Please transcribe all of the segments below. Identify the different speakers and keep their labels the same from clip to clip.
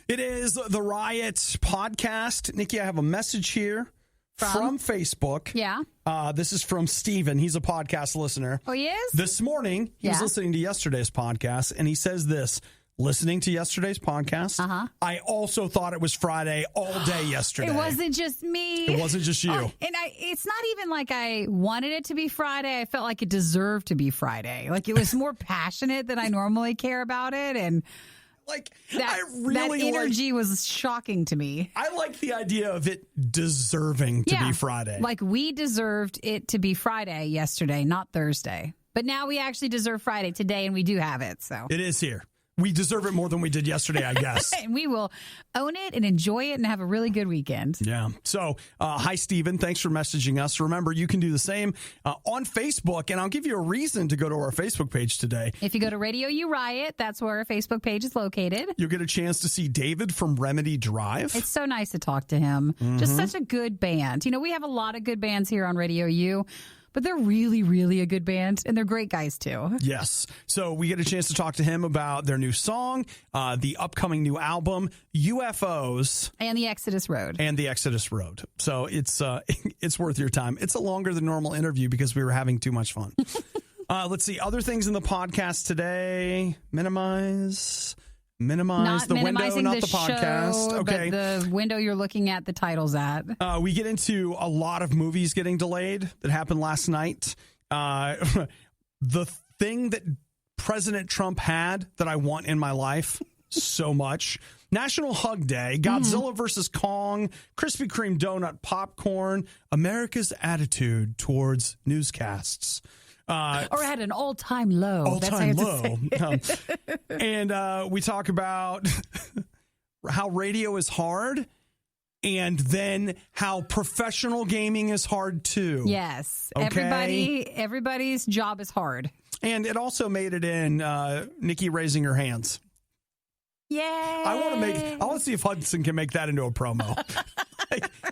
Speaker 1: It is the Riot podcast. Nikki, I have a message here from Facebook.
Speaker 2: Yeah.
Speaker 1: This is from Steven. He's a podcast listener.
Speaker 2: Oh, he is?
Speaker 1: This morning, he was listening to yesterday's podcast, and he says this. Listening to yesterday's podcast, I also thought it was Friday all day yesterday.
Speaker 2: It wasn't just me.
Speaker 1: It wasn't just you.
Speaker 2: And it's not even like I wanted it to be Friday. I felt like it deserved to be Friday. Like it was more passionate than I normally care about it. And
Speaker 1: like
Speaker 2: that energy was shocking to me.
Speaker 1: I like the idea of it deserving to be Friday.
Speaker 2: Like we deserved it to be Friday yesterday, not Thursday. But now we actually deserve Friday today, and we do have it. So
Speaker 1: it is here. We deserve it more than we did yesterday, I guess.
Speaker 2: And we will own it and enjoy it and have a really good weekend.
Speaker 1: Yeah. So, hi, Steven. Thanks for messaging us. Remember, you can do the same on Facebook, and I'll give you a reason to go to our Facebook page today.
Speaker 2: If you go to RadioU Riot, that's where our Facebook page is located.
Speaker 1: You'll get a chance to see David from Remedy Drive.
Speaker 2: It's so nice to talk to him. Just such a good band. You know, we have a lot of good bands here on RadioU. But they're really, really a good band, and they're great guys, too.
Speaker 1: Yes. So we get a chance to talk to him about their new song, the upcoming new album, UFOs.
Speaker 2: And the Exodus Road.
Speaker 1: So it's worth your time. It's a longer than normal interview because we were having too much fun. Let's see. Other things in the podcast today. Minimize the window, not the podcast.
Speaker 2: Show,
Speaker 1: okay.
Speaker 2: But the window you're looking at the titles at.
Speaker 1: We get into a lot of movies getting delayed that happened last night. The thing that President Trump had that I want in my life so much. National Hug Day, Godzilla versus Kong, Krispy Kreme donut popcorn, America's attitude towards newscasts.
Speaker 2: Or at an all-time low.
Speaker 1: All-time low. And we talk about how radio is hard and then how professional gaming is hard, too.
Speaker 2: Yes.
Speaker 1: Okay?
Speaker 2: Everybody's job is hard.
Speaker 1: And it also made it in Nikki raising her hands.
Speaker 2: Yay.
Speaker 1: I want to see if Hudson can make that into a promo.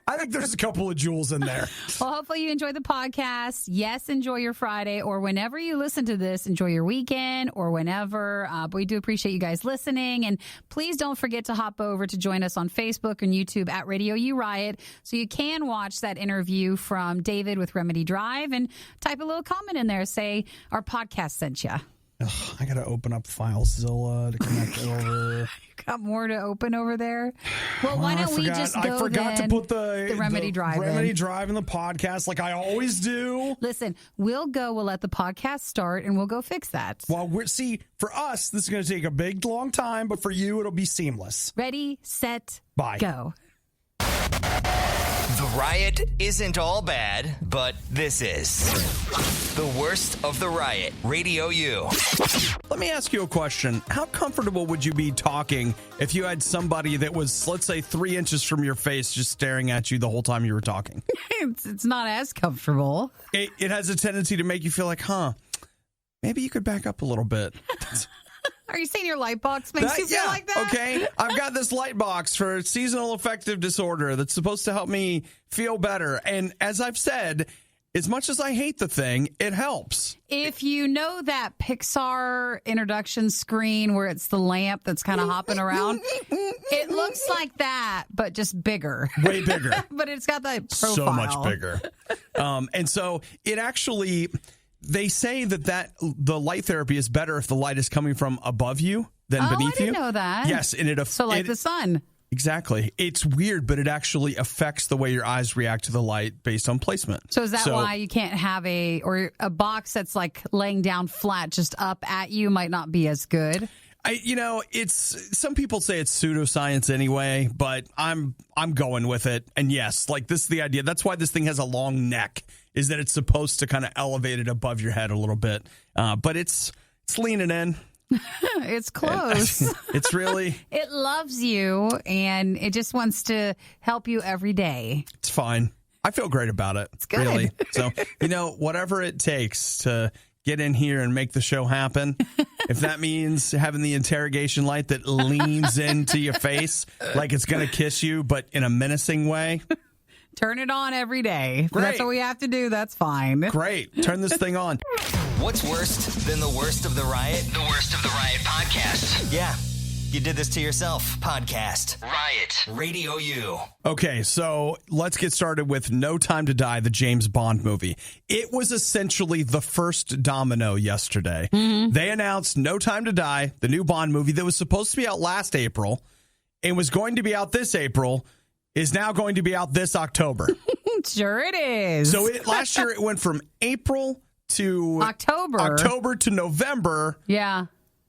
Speaker 1: I think there's a couple of jewels in there.
Speaker 2: Well, hopefully you enjoy the podcast. Yes, enjoy your Friday, or whenever you listen to this, enjoy your weekend or whenever. But we do appreciate you guys listening. And please don't forget to hop over to join us on Facebook and YouTube at RadioU Riot so you can watch that interview from David with Remedy Drive and type a little comment in there. Say our podcast sent you.
Speaker 1: Ugh, I got to open up FileZilla to connect it over.
Speaker 2: You got more to open over there? Well, why don't we just go
Speaker 1: I forgot to put the
Speaker 2: Remedy Drive
Speaker 1: in the podcast like I always do.
Speaker 2: Listen, we'll let the podcast start and we'll go fix that.
Speaker 1: Well, for us, this is going to take a big, long time, but for you, it'll be seamless.
Speaker 2: Ready, set,
Speaker 1: bye.
Speaker 2: Go.
Speaker 3: The Riot isn't all bad, but this is the worst of the Riot. RadioU.
Speaker 1: Let me ask you a question. How comfortable would you be talking if you had somebody that was, let's say, 3 inches from your face just staring at you the whole time you were talking?
Speaker 2: It's not as comfortable.
Speaker 1: It has a tendency to make you feel like, maybe you could back up a little bit.
Speaker 2: Are you saying your light box makes you feel like that?
Speaker 1: Okay. I've got this light box for seasonal affective disorder that's supposed to help me feel better. And as I've said, as much as I hate the thing, it helps.
Speaker 2: If you know that Pixar introduction screen where it's the lamp that's kind of hopping around, it looks like that, but just bigger.
Speaker 1: Way bigger.
Speaker 2: But it's got that profile.
Speaker 1: So much bigger. And so it actually... They say that the light therapy is better if the light is coming from above you than beneath you.
Speaker 2: I didn't know that.
Speaker 1: Yes. And
Speaker 2: the sun.
Speaker 1: Exactly. It's weird, but it actually affects the way your eyes react to the light based on placement.
Speaker 2: So is that why you can't have a box that's like laying down flat just up at you might not be as good?
Speaker 1: It's some people say it's pseudoscience anyway, but I'm going with it. And yes, like this is the idea. That's why this thing has a long neck, is that it's supposed to kind of elevate it above your head a little bit. But it's leaning in.
Speaker 2: It's close.
Speaker 1: It's really.
Speaker 2: It loves you, and it just wants to help you every day.
Speaker 1: It's fine. I feel great about it.
Speaker 2: It's good.
Speaker 1: Really. So, whatever it takes to get in here and make the show happen. If that means having the interrogation light that leans into your face like it's going to kiss you, but in a menacing way.
Speaker 2: Turn it on every day.
Speaker 1: Great.
Speaker 2: That's what we have to do. That's fine.
Speaker 1: Great. Turn this thing on.
Speaker 3: What's worse than the worst of the Riot? The worst of the Riot podcast. Yeah. You Did This to Yourself podcast. Riot Radio U.
Speaker 1: Okay, so let's get started with No Time to Die, the James Bond movie. It was essentially the first domino yesterday. Mm-hmm. They announced No Time to Die, the new Bond movie that was supposed to be out last April and was going to be out this April, is now going to be out this October.
Speaker 2: Sure it is.
Speaker 1: So last year it went from April to October to November.
Speaker 2: Yeah.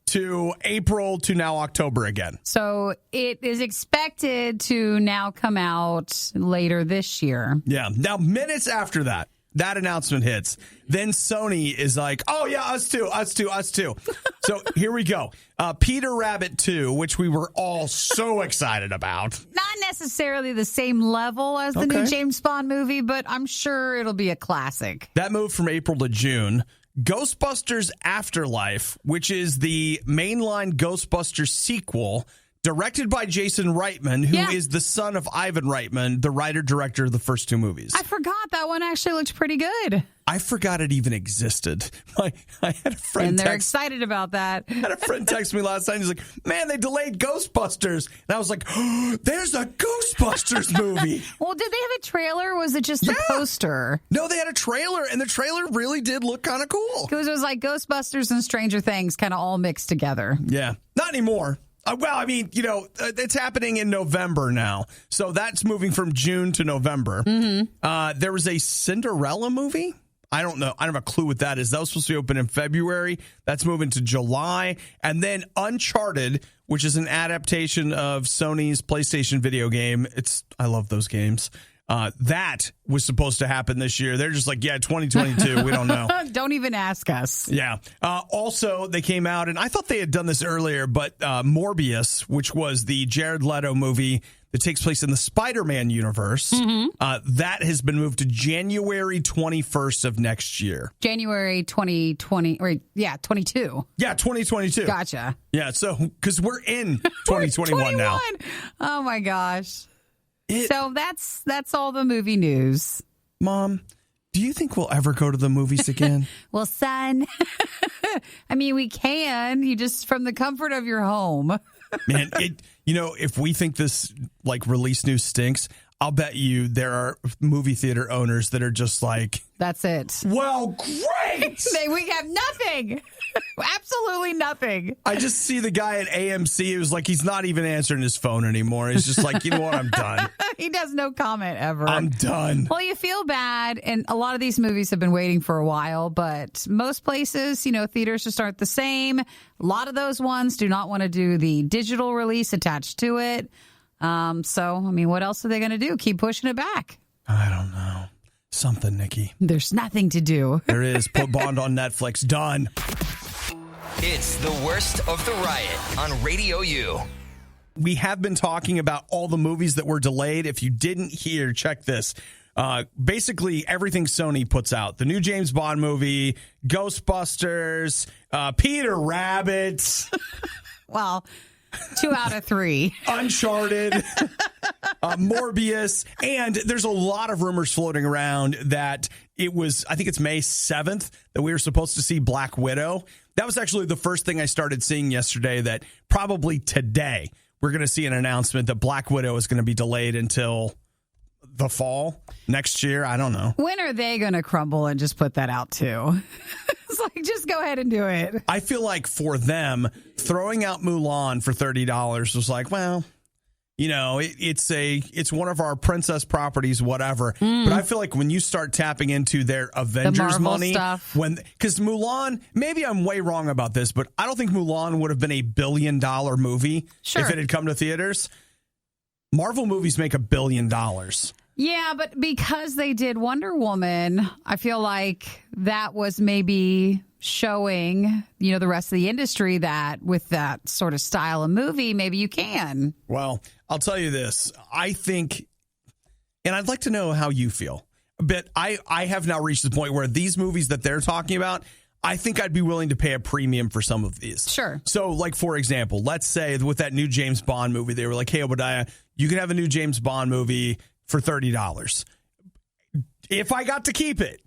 Speaker 1: To April to now October again.
Speaker 2: So it is expected to now come out later this year.
Speaker 1: Yeah. Now, minutes after that announcement hits, then Sony is like, oh, yeah, us too. So here we go. Peter Rabbit 2, which we were all so excited about.
Speaker 2: Not necessarily the same level as the new James Bond movie, but I'm sure it'll be a classic.
Speaker 1: That moved from April to June. Ghostbusters Afterlife, which is the mainline Ghostbusters sequel, directed by Jason Reitman, who is the son of Ivan Reitman, the writer-director of the first two movies.
Speaker 2: I forgot that one actually looked pretty good.
Speaker 1: I forgot it even existed. I had a friend
Speaker 2: and they're excited about that.
Speaker 1: I had a friend text me last night. He's like, man, they delayed Ghostbusters. And I was like, oh, there's a Ghostbusters movie.
Speaker 2: Well, did they have a trailer or was it just a poster?
Speaker 1: No, they had a trailer, and the trailer really did look kind of cool.
Speaker 2: Because it was like Ghostbusters and Stranger Things kind of all mixed together.
Speaker 1: Yeah. Not anymore. Well, I mean, it's happening in November now. So that's moving from June to November. Mm-hmm. There was a Cinderella movie. I don't know. I don't have a clue what that is. That was supposed to be open in February. That's moving to July. And then Uncharted, which is an adaptation of Sony's PlayStation video game. I love those games. That was supposed to happen this year. They're just like, 2022. We don't know.
Speaker 2: Don't even ask us.
Speaker 1: Yeah. Also, they came out, and I thought they had done this earlier, but Morbius, which was the Jared Leto movie that takes place in the Spider-Man universe, that has been moved to January 21st of next year.
Speaker 2: January 2020, 22.
Speaker 1: Yeah, 2022.
Speaker 2: Gotcha.
Speaker 1: Yeah, so, because we're in 2021 now.
Speaker 2: Oh, my gosh. So that's all the movie news.
Speaker 1: Mom, do you think we'll ever go to the movies again?
Speaker 2: Well, son, I mean, we can. You just from the comfort of your home.
Speaker 1: Man, if we think this release news stinks, I'll bet you there are movie theater owners that are just like,
Speaker 2: that's it.
Speaker 1: Well, great.
Speaker 2: We have nothing. Absolutely nothing.
Speaker 1: I just see the guy at AMC who's like, he's not even answering his phone anymore. He's just like, you know what? I'm done.
Speaker 2: He does no comment ever.
Speaker 1: I'm done.
Speaker 2: Well, you feel bad. And a lot of these movies have been waiting for a while, but most places, theaters just aren't the same. A lot of those ones do not want to do the digital release attached to it. What else are they going to do? Keep pushing it back?
Speaker 1: I don't know. Something, Nikki.
Speaker 2: There's nothing to do.
Speaker 1: There is. Put Bond on Netflix. Done.
Speaker 3: It's the worst of the riot on Radio U.
Speaker 1: We have been talking about all the movies that were delayed. If you didn't hear, check this. Basically, everything Sony puts out. The new James Bond movie, Ghostbusters, Peter Rabbit.
Speaker 2: Well, 2 out of 3.
Speaker 1: Uncharted, Morbius, and there's a lot of rumors floating around that I think it's May 7th that we were supposed to see Black Widow. That was actually the first thing I started seeing yesterday, that probably today we're going to see an announcement that Black Widow is going to be delayed until the fall next year. I don't know.
Speaker 2: When are they going to crumble and just put that out too? It's like, just go ahead and do it.
Speaker 1: I feel like for them, throwing out Mulan for $30 was like, well, it's one of our princess properties, whatever. But I feel like when you start tapping into their Avengers money,
Speaker 2: stuff.
Speaker 1: Because Mulan, maybe I'm way wrong about this, but I don't think Mulan would have been $1 billion movie if it had come to theaters. Marvel movies make $1 billion.
Speaker 2: Yeah, but because they did Wonder Woman, I feel like that was maybe showing, the rest of the industry that with that sort of style of movie, maybe you can.
Speaker 1: Well, I'll tell you this. I think, and I'd like to know how you feel, but I have now reached the point where these movies that they're talking about, I think I'd be willing to pay a premium for some of these.
Speaker 2: Sure.
Speaker 1: So, for example, let's say with that new James Bond movie, they were like, hey, Obadiah, you can have a new James Bond movie for $30 if I got to keep it.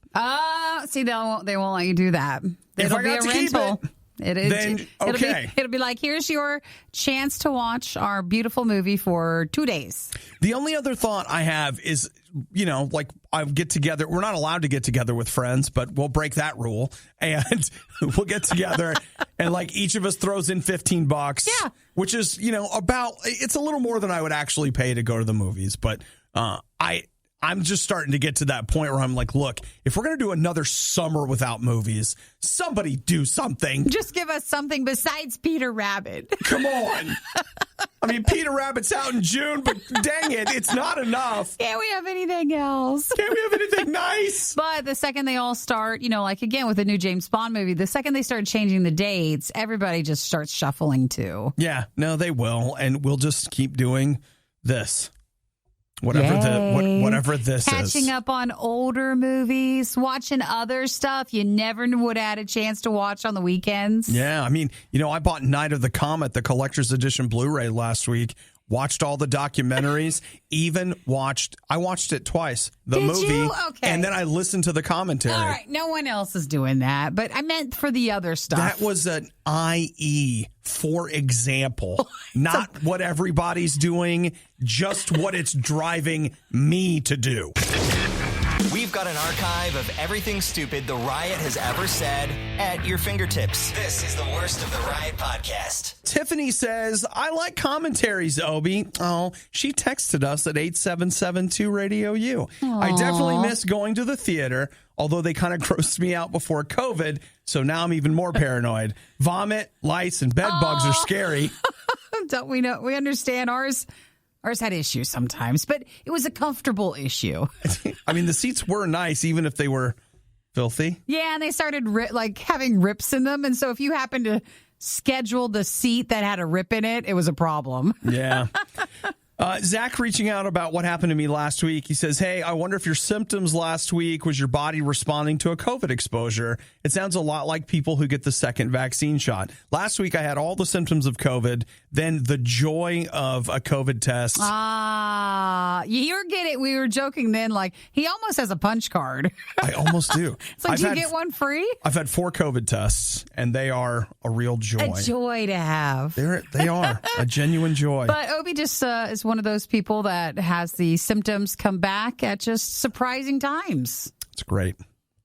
Speaker 2: See, they won't let you do that. It'll be a rental. It'll be like, here's your chance to watch our beautiful movie for 2 days.
Speaker 1: The only other thought I have is, like I get together. We're not allowed to get together with friends, but we'll break that rule. And we'll get together and like each of us throws in $15.
Speaker 2: Yeah.
Speaker 1: Which is, it's a little more than I would actually pay to go to the movies. But I'm just starting to get to that point where I'm like, look, if we're going to do another summer without movies, somebody do something.
Speaker 2: Just give us something besides Peter Rabbit.
Speaker 1: Come on. I mean, Peter Rabbit's out in June, but dang it, it's not enough.
Speaker 2: Can't we have anything else?
Speaker 1: Can't we have anything nice?
Speaker 2: But the second they all start, like again with the new James Bond movie, the second they start changing the dates, everybody just starts shuffling too.
Speaker 1: Yeah, no, they will. And we'll just keep doing this. Whatever this is.
Speaker 2: Catching up on older movies, watching other stuff you never would have had a chance to watch on the weekends.
Speaker 1: Yeah, I mean, I bought Night of the Comet, the collector's edition Blu-ray last week. Watched all the documentaries. I watched it twice. The
Speaker 2: Did
Speaker 1: movie.
Speaker 2: you? Okay.
Speaker 1: And then I listened to the commentary.
Speaker 2: All right, no one else is doing that, but I meant for the other stuff.
Speaker 1: That was an IE, for example. Not what everybody's doing, just what it's driving me to do.
Speaker 3: We've got an archive of everything stupid the Riot has ever said at your fingertips. This is the worst of the Riot podcast.
Speaker 1: Tiffany says, I like commentaries, Obi. Oh, she texted us at 8772 RadioU. I definitely miss going to the theater, although they kind of grossed me out before COVID, so now I'm even more paranoid. Vomit, lice, and bed bugs are scary.
Speaker 2: Don't we know? We understand ours. Ours had issues sometimes, but it was a comfortable issue.
Speaker 1: I mean, the seats were nice, even if they were filthy.
Speaker 2: Yeah, and they started having rips in them. And so if you happened to schedule the seat that had a rip in it, it was a problem.
Speaker 1: Yeah. Zach reaching out about what happened to me last week. He says, hey, I wonder if your symptoms last week was your body responding to a COVID exposure. It sounds a lot like people who get the second vaccine shot. Last week, I had all the symptoms of COVID, then the joy of a COVID test.
Speaker 2: You're getting, we were joking then, like, he almost has a punch card.
Speaker 1: I almost do.
Speaker 2: It's like, do you get one free?
Speaker 1: I've had 4 COVID tests, and they are a real joy.
Speaker 2: A joy to have.
Speaker 1: They are a genuine joy.
Speaker 2: But Obi just is one of those people that has the symptoms come back at just surprising times.
Speaker 1: It's great.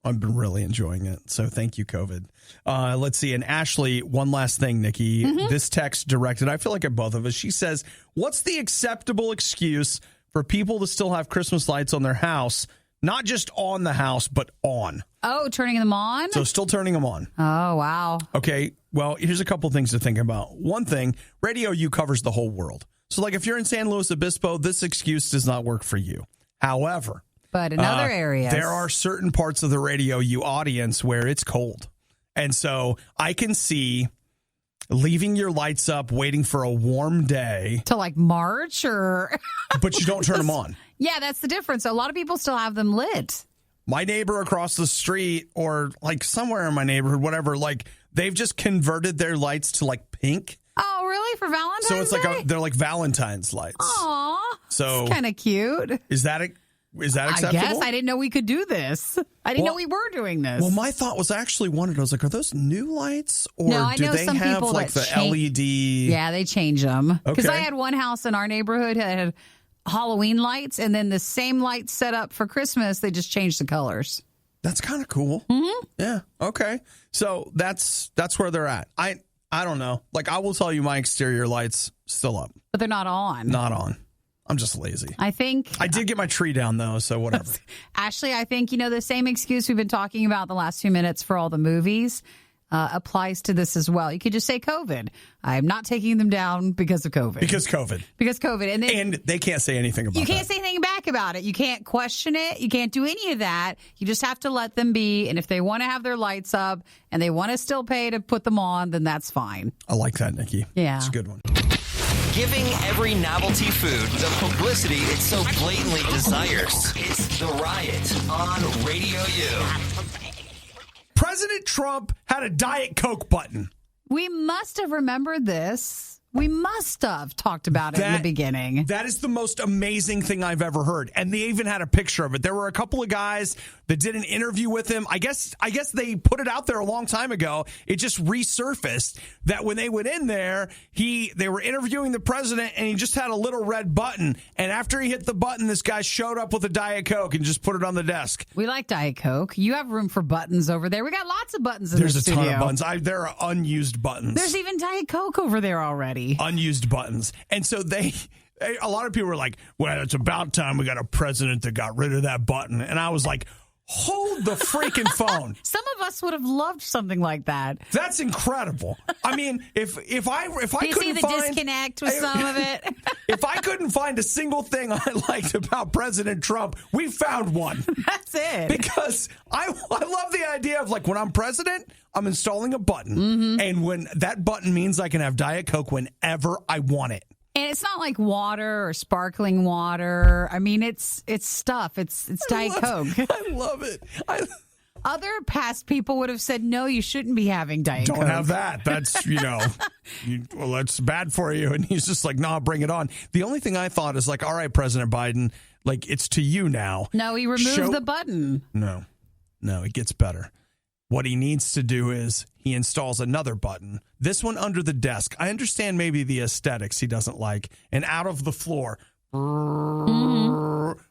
Speaker 1: I've been really enjoying it. So thank you, COVID. Let's see. And Ashley, one last thing, Nikki. This text directed, I feel like at both of us. She says, what's the acceptable excuse for people to still have Christmas lights on their house? Not just on the house, but on.
Speaker 2: Oh, turning them on?
Speaker 1: So still turning them on.
Speaker 2: Oh, wow.
Speaker 1: Okay. Well, here's a couple things to think about. One thing, RadioU covers the whole world. So like if you're in San Luis Obispo, this excuse does not work for you. However,
Speaker 2: but in other areas,
Speaker 1: there are certain parts of the RadioU audience where it's cold. And so I can see leaving your lights up, waiting for a warm day.
Speaker 2: To like March or...
Speaker 1: But you don't turn them on.
Speaker 2: Yeah, that's the difference. A lot of people still have them lit.
Speaker 1: My neighbor across the street or like somewhere in my neighborhood, whatever, like they've just converted their lights to like pink.
Speaker 2: Oh, really? For Valentine's
Speaker 1: So it's
Speaker 2: Day?
Speaker 1: like they're like Valentine's lights.
Speaker 2: Aw.
Speaker 1: So
Speaker 2: it's kind of cute.
Speaker 1: Is that acceptable?
Speaker 2: I guess I didn't know we could do this. I didn't know we were doing this.
Speaker 1: Well, my thought was I actually wondered, I was like, are those new lights? Or
Speaker 2: no, I
Speaker 1: do
Speaker 2: know
Speaker 1: they
Speaker 2: some
Speaker 1: have
Speaker 2: people
Speaker 1: like
Speaker 2: that
Speaker 1: the LED?
Speaker 2: Yeah, they change them. Because
Speaker 1: Okay.
Speaker 2: I had one house in our neighborhood that had Halloween lights, and then the same lights set up for Christmas, they just changed the colors.
Speaker 1: That's kind of cool. Mm-hmm. Yeah. Okay. So that's where they're at. I don't know. Like, I will tell you my exterior lights still up.
Speaker 2: But they're not on.
Speaker 1: Not on. I'm just lazy.
Speaker 2: I think...
Speaker 1: I did get my tree down, though, so whatever.
Speaker 2: Ashley, I think, the same excuse we've been talking about the last few minutes for all the movies applies to this as well. You could just say COVID. I'm not taking them down because of COVID.
Speaker 1: Because COVID.
Speaker 2: Because COVID.
Speaker 1: And they can't say anything about it.
Speaker 2: You can't say anything back about it. You can't question it. You can't do any of that. You just have to let them be. And if they want to have their lights up and they want to still pay to put them on, then that's fine.
Speaker 1: I like that, Nikki.
Speaker 2: Yeah.
Speaker 1: It's a good one.
Speaker 3: Giving every novelty food the publicity it so blatantly desires. It's The Riot on RadioU.
Speaker 1: President Trump had a Diet Coke button.
Speaker 2: We must have remembered this We must have talked about it in the beginning.
Speaker 1: That is the most amazing thing I've ever heard. And they even had a picture of it. There were a couple of guys that did an interview with him. I guess they put it out there a long time ago. It just resurfaced that when they went in there, they were interviewing the president and he just had a little red button. And after he hit the button, this guy showed up with a Diet Coke and just put it on the desk.
Speaker 2: We like Diet Coke. You have room for buttons over there. We got lots of buttons in the studio.
Speaker 1: There's a ton of buttons. There are unused buttons.
Speaker 2: There's even Diet Coke over there already.
Speaker 1: Unused buttons. And so a lot of people were like, well, it's about time we got a president that got rid of that button. And I was like, hold the freaking phone.
Speaker 2: Some of us would have loved something like that.
Speaker 1: That's incredible. I mean, if I couldn't
Speaker 2: see the disconnect with some of it?
Speaker 1: If I couldn't find a single thing I liked about President Trump, we found one.
Speaker 2: That's it.
Speaker 1: Because I love the idea of, like, when I'm president, I'm installing a button.
Speaker 2: Mm-hmm.
Speaker 1: And when that button means I can have Diet Coke whenever I want it.
Speaker 2: And it's not like water or sparkling water. I mean, it's stuff. It's Diet Coke.
Speaker 1: I love it.
Speaker 2: Other past people would have said, no, you shouldn't be having Diet Coke.
Speaker 1: Don't have that. That's, well, that's bad for you. And he's just like, no, bring it on. The only thing I thought is like, all right, President Biden, like, it's to you now.
Speaker 2: No, he removed the button.
Speaker 1: No, it gets better. What he needs to do is he installs another button, this one under the desk. I understand maybe the aesthetics he doesn't like. And out of the floor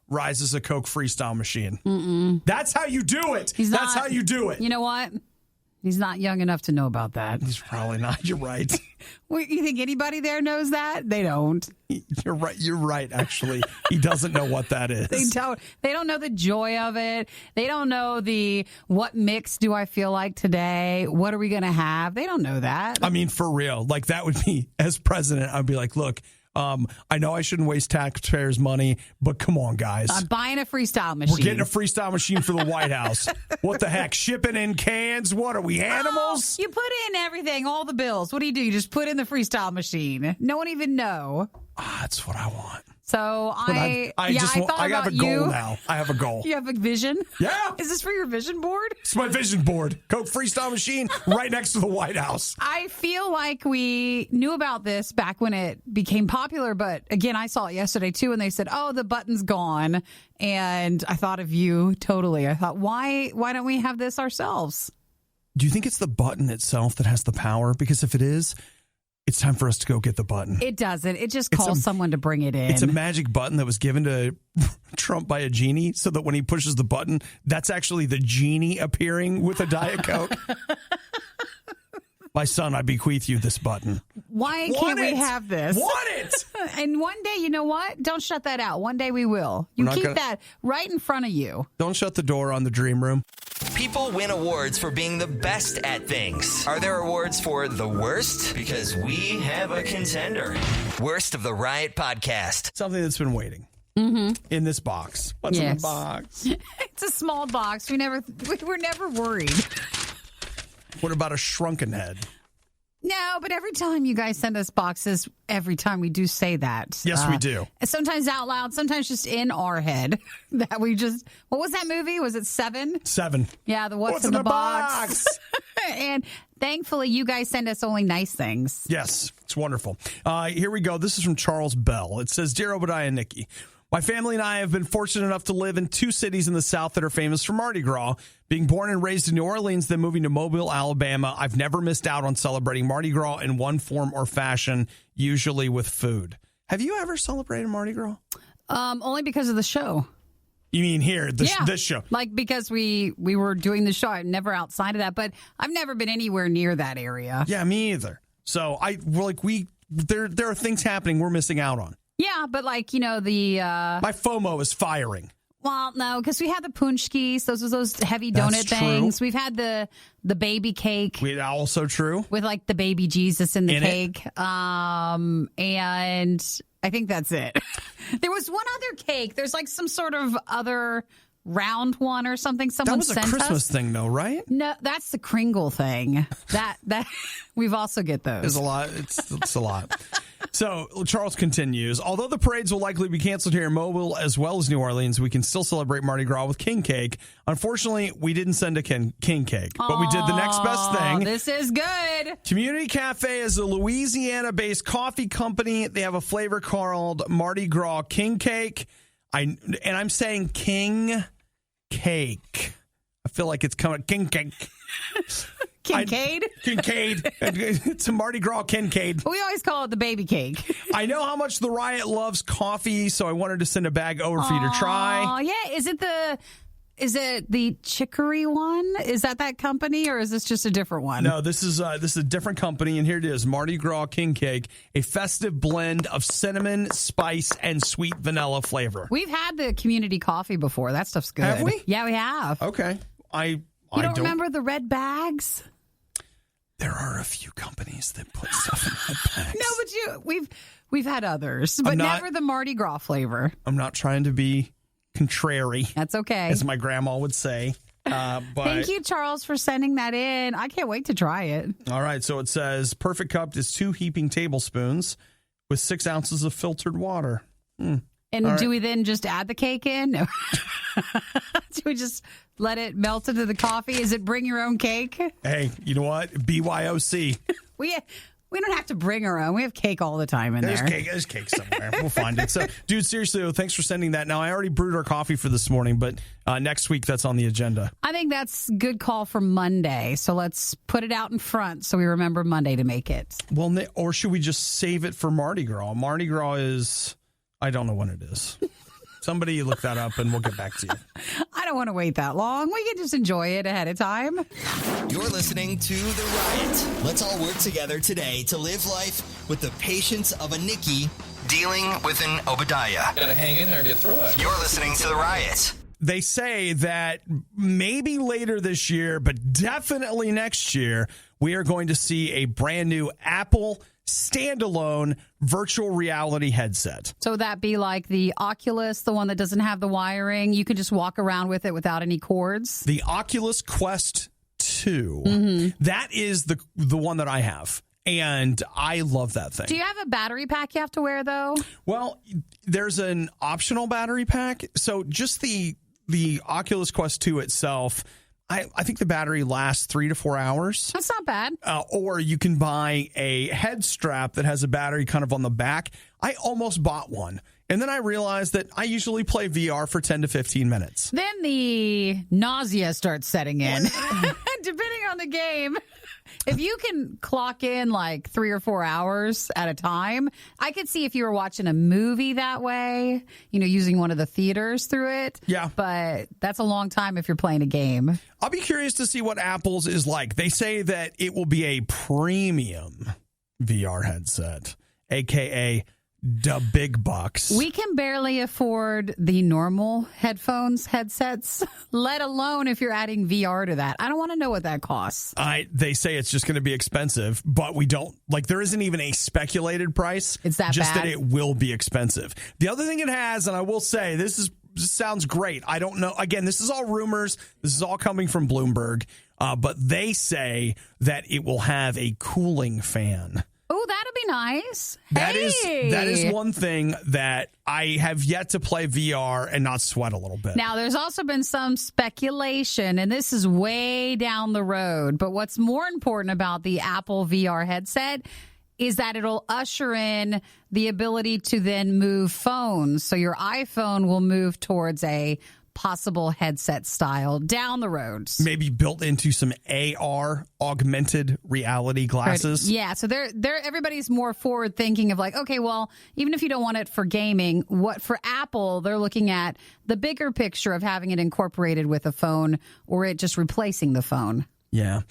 Speaker 1: rises a Coke freestyle machine. Mm-mm. That's how you do it. That's how you do it.
Speaker 2: You know what? He's not young enough to know about that.
Speaker 1: He's probably not. You're right.
Speaker 2: You think anybody there knows that? They don't.
Speaker 1: You're right. You're right, actually. He doesn't know what that is.
Speaker 2: They don't know the joy of it. They don't know what mix do I feel like today? What are we going to have? They don't know that.
Speaker 1: I mean, for real. Like, that would be, as president, I'd be like, look, I know I shouldn't waste taxpayers' money, but come on, guys.
Speaker 2: I'm buying a freestyle machine.
Speaker 1: We're getting a freestyle machine for the White House. What the heck? Shipping in cans? What are we, animals?
Speaker 2: Oh, you put in everything, all the bills. What do? You just put in the freestyle machine. No one even know.
Speaker 1: That's what I want.
Speaker 2: So I
Speaker 1: have a goal now. I have a goal.
Speaker 2: You have a vision?
Speaker 1: Yeah.
Speaker 2: Is this for your vision board?
Speaker 1: It's my vision board. Coke freestyle machine right next to the White House.
Speaker 2: I feel like we knew about this back when it became popular, but again, I saw it yesterday too, and they said, "Oh, the button's gone." And I thought of you totally. I thought, why don't we have this ourselves?
Speaker 1: Do you think it's the button itself that has the power? Because if it is, it's time for us to go get the button.
Speaker 2: It doesn't. It just calls someone to bring it in.
Speaker 1: It's a magic button that was given to Trump by a genie so that when he pushes the button, that's actually the genie appearing with a Diet Coke. My son, I bequeath you this button.
Speaker 2: Why can't we have this?
Speaker 1: Want it!
Speaker 2: And one day, you know what? Don't shut that out. One day we will. You keep that right in front of you.
Speaker 1: Don't shut the door on the dream room.
Speaker 3: People win awards for being the best at things. Are there awards for the worst? Because we have a contender. Worst of the Riot Podcast.
Speaker 1: Something that's been waiting in this box. What's in the box?
Speaker 2: It's a small box. We're never worried.
Speaker 1: What about a shrunken head?
Speaker 2: No, but every time you guys send us boxes, every time we do say that.
Speaker 1: Yes, we do.
Speaker 2: Sometimes out loud, sometimes just in our head. That we just, what was that movie? Was it Seven?
Speaker 1: Seven.
Speaker 2: Yeah, the What's in the box. And thankfully, you guys send us only nice things.
Speaker 1: Yes, it's wonderful. Here we go. This is from Charles Bell. It says, Dear Obadiah and Nikki, my family and I have been fortunate enough to live in 2 cities in the South that are famous for Mardi Gras. Being born and raised in New Orleans, then moving to Mobile, Alabama, I've never missed out on celebrating Mardi Gras in one form or fashion, usually with food. Have you ever celebrated Mardi Gras?
Speaker 2: Only because of the show.
Speaker 1: You mean here, this show?
Speaker 2: Like because we were doing the show. I'm never outside of that, but I've never been anywhere near that area.
Speaker 1: Yeah, me either. So there are things happening we're missing out on.
Speaker 2: Yeah, but like, my
Speaker 1: FOMO is firing.
Speaker 2: Well, no, because we had the punchkis. Those are those heavy donut things. We've had the baby cake.
Speaker 1: Also true.
Speaker 2: With like the baby Jesus in the cake. And I think that's it. There was one other cake. There's like some sort of other round one or something someone sent us.
Speaker 1: That was a Christmas thing though, right?
Speaker 2: No, that's the Kringle thing. That we've also get those.
Speaker 1: There's a lot. It's a lot. So Charles continues, although the parades will likely be canceled here in Mobile as well as New Orleans, we can still celebrate Mardi Gras with king cake. Unfortunately, we didn't send a king cake, but we did the next best thing.
Speaker 2: This is good.
Speaker 1: Community Cafe is a Louisiana-based coffee company. They have a flavor called Mardi Gras King Cake. I'm saying king cake. I feel like it's coming. King cake.
Speaker 2: Kincaid?
Speaker 1: Kincaid. It's a Mardi Gras Kincaid.
Speaker 2: We always call it the baby cake.
Speaker 1: I know how much the Riot loves coffee, so I wanted to send a bag over for you to try.
Speaker 2: Oh, yeah. Is it the chicory one? Is that company, or is this just a different one?
Speaker 1: No, this is a different company, and here it is, Mardi Gras King Cake, a festive blend of cinnamon, spice, and sweet vanilla flavor.
Speaker 2: We've had the community coffee before. That stuff's good.
Speaker 1: Have we?
Speaker 2: Yeah, we have.
Speaker 1: Okay.
Speaker 2: You don't remember the red bags?
Speaker 1: There are a few companies that put stuff in red bags.
Speaker 2: No, but we've had others, but never the Mardi Gras flavor.
Speaker 1: I'm not trying to be contrary.
Speaker 2: That's okay.
Speaker 1: As my grandma would say. But
Speaker 2: thank you, Charles, for sending that in. I can't wait to try it.
Speaker 1: All right. So it says perfect cup is 2 heaping tablespoons with 6 ounces of filtered water.
Speaker 2: And do we then just add the cake in? No. Do we just let it melt into the coffee? Is it bring your own cake?
Speaker 1: Hey, you know what? BYOC.
Speaker 2: We don't have to bring our own. We have cake all the time in there.
Speaker 1: There's cake somewhere. We'll find it. So, dude, seriously, though, thanks for sending that. Now, I already brewed our coffee for this morning, but next week that's on the agenda.
Speaker 2: I think that's a good call for Monday. So let's put it out in front so we remember Monday to make it.
Speaker 1: Well, or should we just save it for Mardi Gras? Mardi Gras is, I don't know when it is. Somebody look that up and we'll get back to you.
Speaker 2: I don't want to wait that long. We can just enjoy it ahead of time.
Speaker 3: You're listening to The Riot. Let's all work together today to live life with the patience of a Nikki dealing with an Obadiah.
Speaker 4: Gotta hang in there and get through it.
Speaker 3: You're listening to The Riot.
Speaker 1: They say that maybe later this year, but definitely next year, we are going to see a brand new Apple standalone virtual reality headset.
Speaker 2: So would that be like the Oculus, the one that doesn't have the wiring? You can just walk around with it without any cords?
Speaker 1: The Oculus Quest 2. That is the one that I have. And I love that thing.
Speaker 2: Do you have a battery pack you have to wear, though?
Speaker 1: Well, there's an optional battery pack. So just the Oculus Quest 2 itself, I think the battery lasts 3 to 4 hours.
Speaker 2: That's not bad.
Speaker 1: Or you can buy a head strap that has a battery kind of on the back. I almost bought one. And then I realized that I usually play VR for 10 to 15 minutes.
Speaker 2: Then the nausea starts setting in, depending on the game. If you can clock in like 3 or 4 hours at a time, I could see if you were watching a movie that way, using one of the theaters through it.
Speaker 1: Yeah.
Speaker 2: But that's a long time if you're playing a game.
Speaker 1: I'll be curious to see what Apple's is like. They say that it will be a premium VR headset, a.k.a. the big bucks.
Speaker 2: We can barely afford the normal headsets, let alone if you're adding VR to that. I don't want to know what that costs.
Speaker 1: They say it's just going to be expensive, but we don't, there isn't even a speculated price.
Speaker 2: It's that
Speaker 1: just
Speaker 2: bad?
Speaker 1: That it will be expensive. The other thing it has, and I will say, this sounds great. I don't know. Again, this is all rumors. This is all coming from Bloomberg, but they that it will have a cooling fan.
Speaker 2: Oh, that'll be nice.
Speaker 1: That is one thing that I have yet to play VR and not sweat a little bit.
Speaker 2: Now, there's also been some speculation, and this is way down the road, but what's more important about the Apple VR headset is that it'll usher in the ability to then move phones. So your iPhone will move towards a possible headset style down the road.
Speaker 1: Maybe built into some AR, augmented reality glasses.
Speaker 2: Yeah, so they're everybody's more forward thinking of okay, well, even if you don't want it for gaming, what for Apple, they're looking at the bigger picture of having it incorporated with a phone or it just replacing the phone.
Speaker 1: Yeah.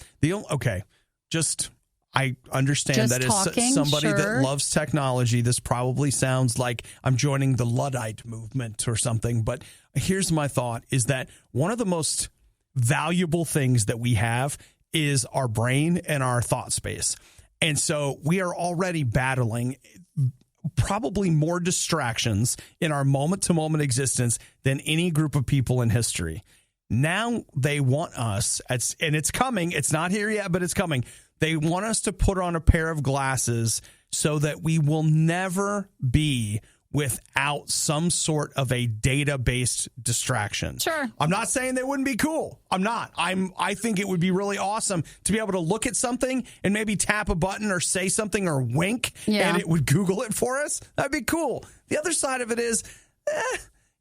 Speaker 1: I understand that as somebody that loves technology, this probably sounds like I'm joining the Luddite movement or something. But here's my thought is that one of the most valuable things that we have is our brain and our thought space. And so we are already battling probably more distractions in our moment-to-moment existence than any group of people in history. Now they want us, and it's coming. It's not here yet, but it's coming. They want us to put on a pair of glasses so that we will never be without some sort of a data-based distraction.
Speaker 2: Sure.
Speaker 1: I'm not saying they wouldn't be cool. I'm not. I think it would be really awesome to be able to look at something and maybe tap a button or say something or wink, and it would Google it for us. That'd be cool. The other side of it is,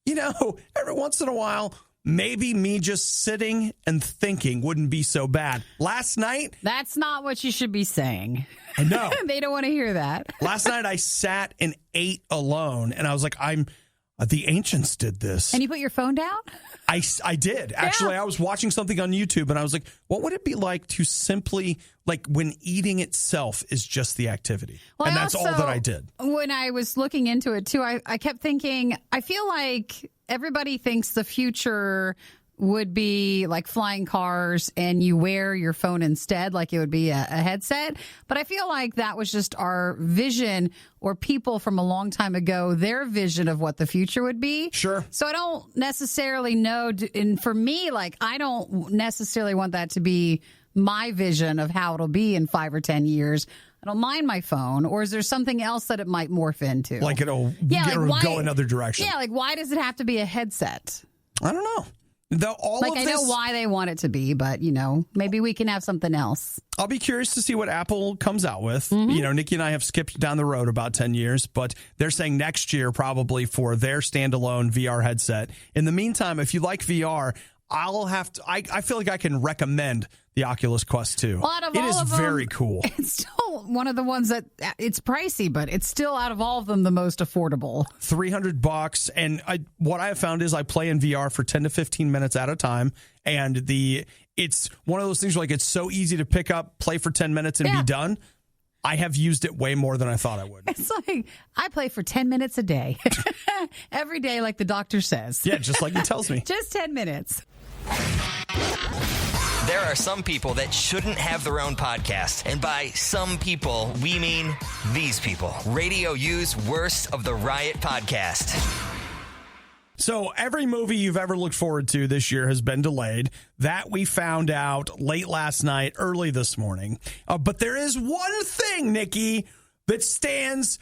Speaker 1: every once in a while, maybe me just sitting and thinking wouldn't be so bad. Last night...
Speaker 2: That's not what you should be saying.
Speaker 1: I know.
Speaker 2: They don't want to hear that.
Speaker 1: Last night I sat and ate alone, and I was like, the ancients did this.
Speaker 2: And you put your phone down?
Speaker 1: I did. Actually, I was watching something on YouTube, and I was like, what would it be like to simply, like, when eating itself is just the activity?
Speaker 2: Well,
Speaker 1: and that's all that I did.
Speaker 2: When I was looking into it, too, I kept thinking, I feel like everybody thinks the future would be like flying cars and you wear your phone instead, like it would be a headset. But I feel like that was just our vision, or people from a long time ago, their vision of what the future would be.
Speaker 1: Sure.
Speaker 2: So I don't necessarily know. And for me, like, I don't necessarily want that to be my vision of how it'll be in 5 or 10 years. I don't mind my phone. Or is there something else that it might morph into?
Speaker 1: Like it'll go another direction.
Speaker 2: Yeah, like why does it have to be a headset?
Speaker 1: I don't know.
Speaker 2: I know why they want it to be, but, maybe we can have something else.
Speaker 1: I'll be curious to see what Apple comes out with.
Speaker 2: Mm-hmm.
Speaker 1: Nikki and I have skipped down the road about 10 years, but they're saying next year probably for their standalone VR headset. In the meantime, if you like VR, I feel like I can recommend the Oculus Quest 2. It is very cool.
Speaker 2: It's still one of the ones that it's pricey, but it's still out of all of them the most affordable.
Speaker 1: $300, and what I have found is I play in VR for 10 to 15 minutes at a time, and it's one of those things where, like, it's so easy to pick up, play for 10 minutes, and be done. I have used it way more than I thought I would.
Speaker 2: It's like I play for 10 minutes a day, every day, like the doctor says.
Speaker 1: Yeah, just like he tells me.
Speaker 2: Just 10 minutes.
Speaker 3: There are some people that shouldn't have their own podcast. And by some people, we mean these people. RadioU's Worst of the Riot podcast.
Speaker 1: So every movie you've ever looked forward to this year has been delayed. That we found out late last night, early this morning. But there is one thing, Nikki, that stands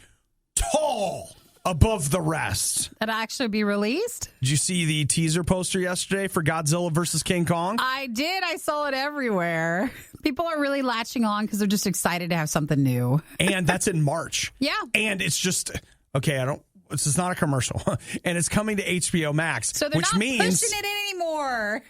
Speaker 1: tall above the rest.
Speaker 2: That'll actually be released?
Speaker 1: Did you see the teaser poster yesterday for Godzilla versus King Kong?
Speaker 2: I did. I saw it everywhere. People are really latching on because they're just excited to have something new.
Speaker 1: And that's in March.
Speaker 2: Yeah.
Speaker 1: And it's just, this is not a commercial. And it's coming to HBO Max.
Speaker 2: So they're not pushing it anymore.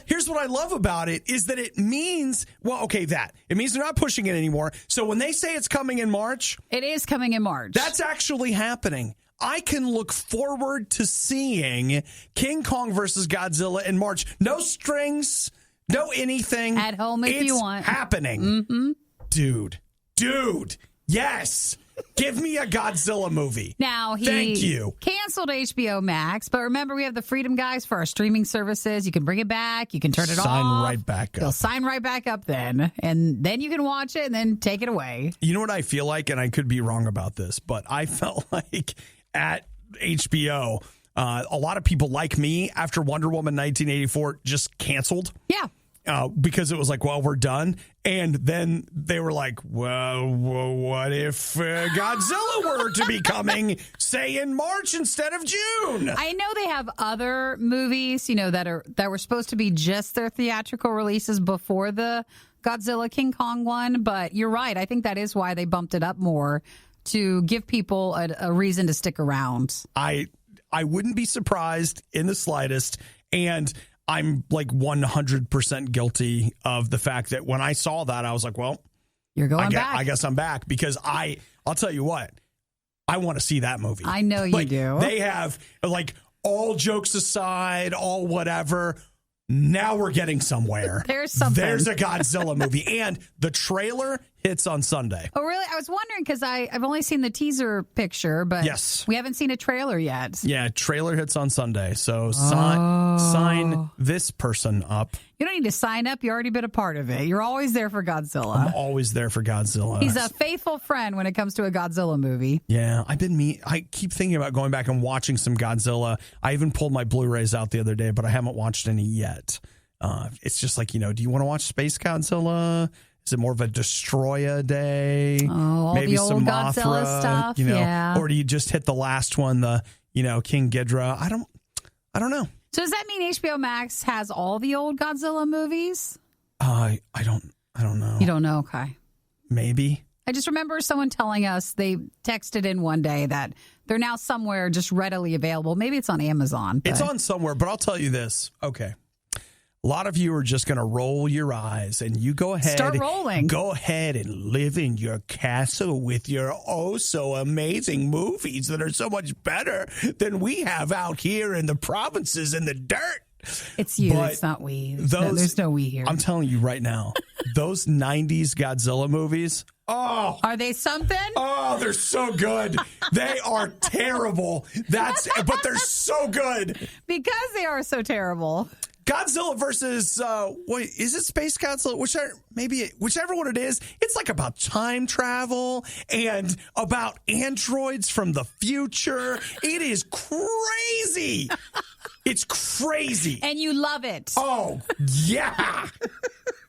Speaker 1: Here's what I love about it is that it means, it means they're not pushing it anymore. So when they say it's coming in March.
Speaker 2: It is coming in March.
Speaker 1: That's actually happening. I can look forward to seeing King Kong versus Godzilla in March. No strings, no anything.
Speaker 2: At home if you want.
Speaker 1: It's happening.
Speaker 2: Mm-hmm.
Speaker 1: Dude. Yes. Give me a Godzilla movie.
Speaker 2: Now,
Speaker 1: Thank you.
Speaker 2: Canceled HBO Max, but remember, we have the Freedom Guys for our streaming services. You can bring it back. You can turn it off.
Speaker 1: Sign right back up.
Speaker 2: They'll sign right back up then. And then you can watch it and then take it away.
Speaker 1: You know what I feel like, and I could be wrong about this, but I felt like at HBO, a lot of people like me after Wonder Woman 1984 just canceled.
Speaker 2: Yeah.
Speaker 1: Because it was like, well, we're done. And then they were like, well, what if Godzilla were to be coming, say, in March instead of June?
Speaker 2: I know they have other movies, that were supposed to be just their theatrical releases before the Godzilla King Kong one. But you're right. I think that is why they bumped it up more, to give people a reason to stick around.
Speaker 1: I wouldn't be surprised in the slightest. And I'm like 100% guilty of the fact that when I saw that, I was like, well,
Speaker 2: you're going back.
Speaker 1: I guess I'm back, because I'll tell you what, I want to see that movie.
Speaker 2: I know you do.
Speaker 1: They have, all jokes aside, all whatever. Now we're getting somewhere.
Speaker 2: There's something.
Speaker 1: There's a Godzilla movie. And the trailer hits on Sunday.
Speaker 2: Oh, really? I was wondering, because I've only seen the teaser picture, but
Speaker 1: yes,
Speaker 2: we haven't seen a trailer yet.
Speaker 1: Yeah, trailer hits on Sunday. So sign this person up.
Speaker 2: You don't need to sign up. You've already been a part of it. You're always there for Godzilla.
Speaker 1: I'm always there for Godzilla.
Speaker 2: He's a faithful friend when it comes to a Godzilla movie.
Speaker 1: Yeah, I keep thinking about going back and watching some Godzilla. I even pulled my Blu-rays out the other day, but I haven't watched any yet. It's just like, do you want to watch Space Godzilla? is it more of a Destroya day?
Speaker 2: Oh,
Speaker 1: maybe
Speaker 2: the old
Speaker 1: some
Speaker 2: Godzilla
Speaker 1: Mothra
Speaker 2: stuff.
Speaker 1: Or do you just hit the last one, the King Ghidorah? I don't know.
Speaker 2: So does that mean HBO Max has all the old Godzilla movies?
Speaker 1: I don't know.
Speaker 2: You don't know? Okay.
Speaker 1: Maybe.
Speaker 2: I just remember someone telling us, they texted in one day that they're now somewhere just readily available. Maybe it's on Amazon.
Speaker 1: It's on somewhere, but I'll tell you this. Okay. A lot of you are just going to roll your eyes, and you go ahead.
Speaker 2: Start rolling.
Speaker 1: Go ahead and live in your castle with your oh-so-amazing movies that are so much better than we have out here in the provinces in the dirt.
Speaker 2: It's you.
Speaker 1: But
Speaker 2: it's not we.
Speaker 1: There's
Speaker 2: no we here.
Speaker 1: I'm telling you right now, those 90s Godzilla movies,
Speaker 2: are they something?
Speaker 1: Oh, they're so good. They are terrible. But they're so good.
Speaker 2: Because they are so terrible.
Speaker 1: Godzilla versus, is it Space Godzilla? Whichever one it is, it's like about time travel and about androids from the future. It is crazy. It's crazy.
Speaker 2: And you love it.
Speaker 1: Oh, yeah.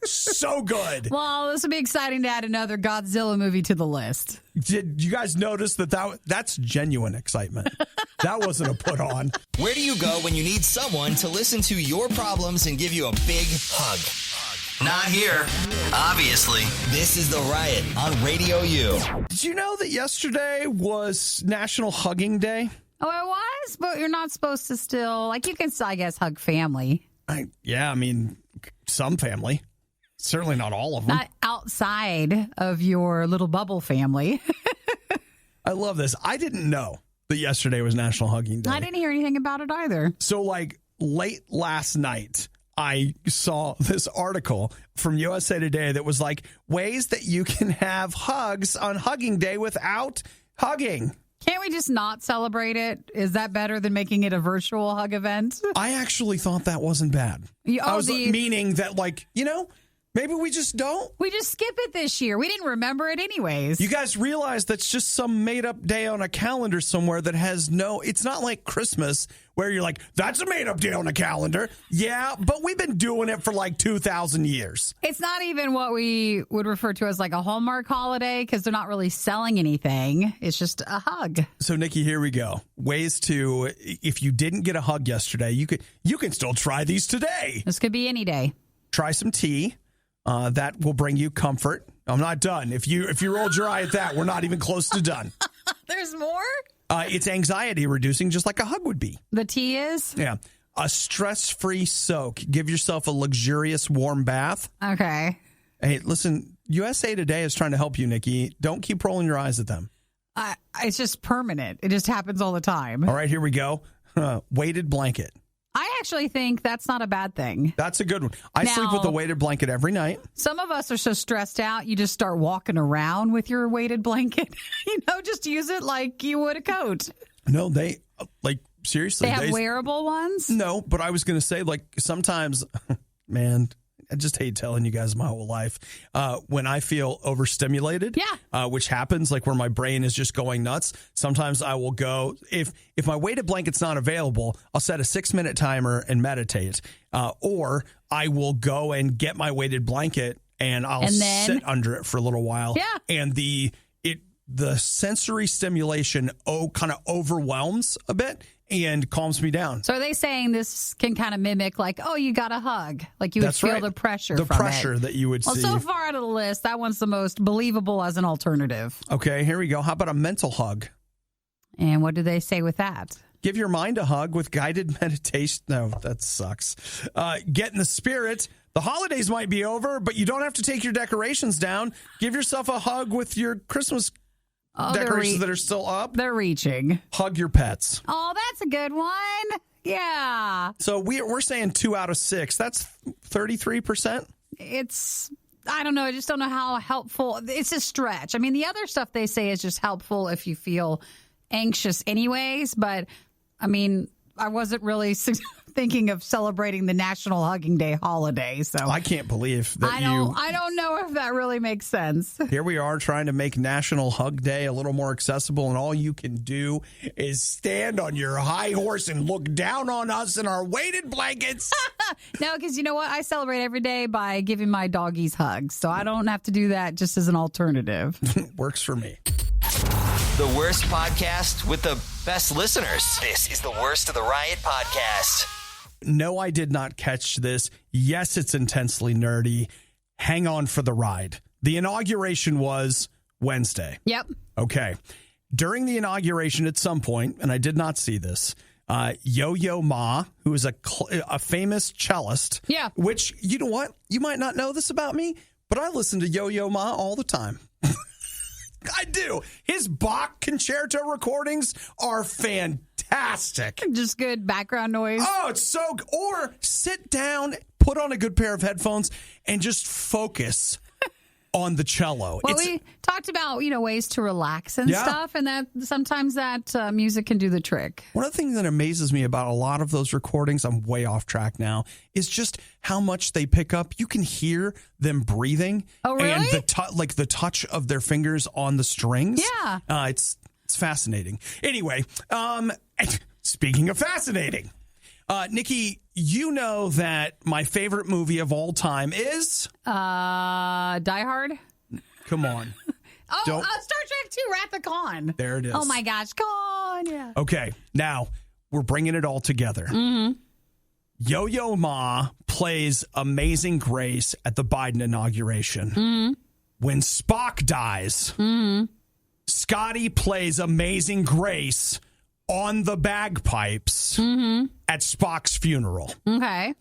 Speaker 1: So good.
Speaker 2: Well, this will be exciting to add another Godzilla movie to the list.
Speaker 1: Did you guys notice that's genuine excitement? That wasn't a put on.
Speaker 3: Where do you go when you need someone to listen to your problems and give you a big hug? Not here. Obviously. This is The Riot on RadioU.
Speaker 1: Did you know that yesterday was National Hugging Day?
Speaker 2: Oh, it was? But you're not supposed to still, you can still, I guess, hug family.
Speaker 1: Some family. Certainly not all of them.
Speaker 2: Not outside of your little bubble family.
Speaker 1: I love this. I didn't know that yesterday was National Hugging Day.
Speaker 2: I didn't hear anything about it either.
Speaker 1: So, late last night, I saw this article from USA Today that was ways that you can have hugs on Hugging Day without hugging.
Speaker 2: Can't we just not celebrate it? Is that better than making it a virtual hug event?
Speaker 1: I actually thought that wasn't bad. I was meaning that, maybe we just don't.
Speaker 2: We just skip it this year. We didn't remember it anyways.
Speaker 1: You guys realize that's just some made-up day on a calendar somewhere that has it's not like Christmas where you're like, that's a made-up day on a calendar. Yeah, but we've been doing it for 2,000 years.
Speaker 2: It's not even what we would refer to as a Hallmark holiday because they're not really selling anything. It's just a hug.
Speaker 1: So, Nikki, here we go. Ways to, if you didn't get a hug yesterday, you can still try these today.
Speaker 2: This could be any day.
Speaker 1: Try some tea. That will bring you comfort. I'm not done. If you rolled your eye at that, we're not even close to done.
Speaker 2: There's more?
Speaker 1: It's anxiety reducing, just like a hug would be.
Speaker 2: The tea is?
Speaker 1: Yeah. A stress-free soak. Give yourself a luxurious warm bath.
Speaker 2: Okay.
Speaker 1: Hey, listen, USA Today is trying to help you, Nikki. Don't keep rolling your eyes at them.
Speaker 2: It's just permanent. It just happens all the time.
Speaker 1: All right, here we go. Weighted blanket.
Speaker 2: I actually think that's not a bad thing.
Speaker 1: That's a good one. I sleep with a weighted blanket every night.
Speaker 2: Some of us are so stressed out, you just start walking around with your weighted blanket. Just use it like you would a coat.
Speaker 1: No, they, seriously.
Speaker 2: They have wearable ones?
Speaker 1: No, but I was going to say, sometimes, man, I just hate telling you guys my whole life. When I feel overstimulated, which happens where my brain is just going nuts, sometimes I will go, if my weighted blanket's not available, I'll set a 6-minute timer and meditate. Or I will go and get my weighted blanket and I'll sit under it for a little while.
Speaker 2: Yeah.
Speaker 1: And the sensory stimulation kind of overwhelms a bit and calms me down.
Speaker 2: So are they saying this can kind of mimic you got a hug? You would feel the pressure from it.
Speaker 1: The pressure that you would see.
Speaker 2: Well, so far out of the list, that one's the most believable as an alternative.
Speaker 1: Okay, here we go. How about a mental hug?
Speaker 2: And what do they say with that?
Speaker 1: Give your mind a hug with guided meditation. No, that sucks. Get in the spirit. The holidays might be over, but you don't have to take your decorations down. Give yourself a hug with your Christmas decorations that are still up.
Speaker 2: They're reaching.
Speaker 1: Hug your pets.
Speaker 2: Oh, that's a good one. Yeah.
Speaker 1: So we're saying 2 out of 6. That's 33%.
Speaker 2: I don't know. I just don't know how helpful. It's a stretch. I mean, the other stuff they say is just helpful if you feel anxious anyways. But, I mean, I wasn't really thinking of celebrating the National Hugging Day holiday. So
Speaker 1: I can't believe that
Speaker 2: I don't know if that really makes sense.
Speaker 1: Here we are trying to make National Hug Day a little more accessible, and all you can do is stand on your high horse and look down on us in our weighted blankets.
Speaker 2: No, because you know what? I celebrate every day by giving my doggies hugs, so I don't have to do that just as an alternative.
Speaker 1: Works for me.
Speaker 3: The worst podcast with the best listeners. This is the Worst of the Riot podcast.
Speaker 1: No, I did not catch this. Yes, it's intensely nerdy. Hang on for the ride. The inauguration was Wednesday.
Speaker 2: Yep.
Speaker 1: Okay. During the inauguration at some point, and I did not see this, Yo-Yo Ma, who is a famous cellist.
Speaker 2: Yeah.
Speaker 1: Which, you know what? You might not know this about me, but I listen to Yo-Yo Ma all the time. I do. His Bach concerto recordings are fantastic.
Speaker 2: Just good background noise.
Speaker 1: Oh, it's so good. Or sit down, put on a good pair of headphones, and just focus on the cello.
Speaker 2: Well, we talked about, ways to relax and stuff, and that sometimes that music can do the trick.
Speaker 1: One of the things that amazes me about a lot of those recordings, I'm way off track now, is just how much they pick up. You can hear them breathing.
Speaker 2: Oh, really?
Speaker 1: And the touch of their fingers on the strings.
Speaker 2: Yeah.
Speaker 1: It's fascinating. Anyway, speaking of fascinating, Nikki, you know that my favorite movie of all time is?
Speaker 2: Die Hard?
Speaker 1: Come on.
Speaker 2: Star Trek 2, Wrath of Khan.
Speaker 1: There it is.
Speaker 2: Oh, my gosh. Khan, yeah.
Speaker 1: Okay, now we're bringing it all together.
Speaker 2: Mm-hmm.
Speaker 1: Yo-Yo Ma plays Amazing Grace at the Biden inauguration.
Speaker 2: Mm-hmm.
Speaker 1: When Spock dies, Scotty plays Amazing Grace on the bagpipes at Spock's funeral.
Speaker 2: Okay.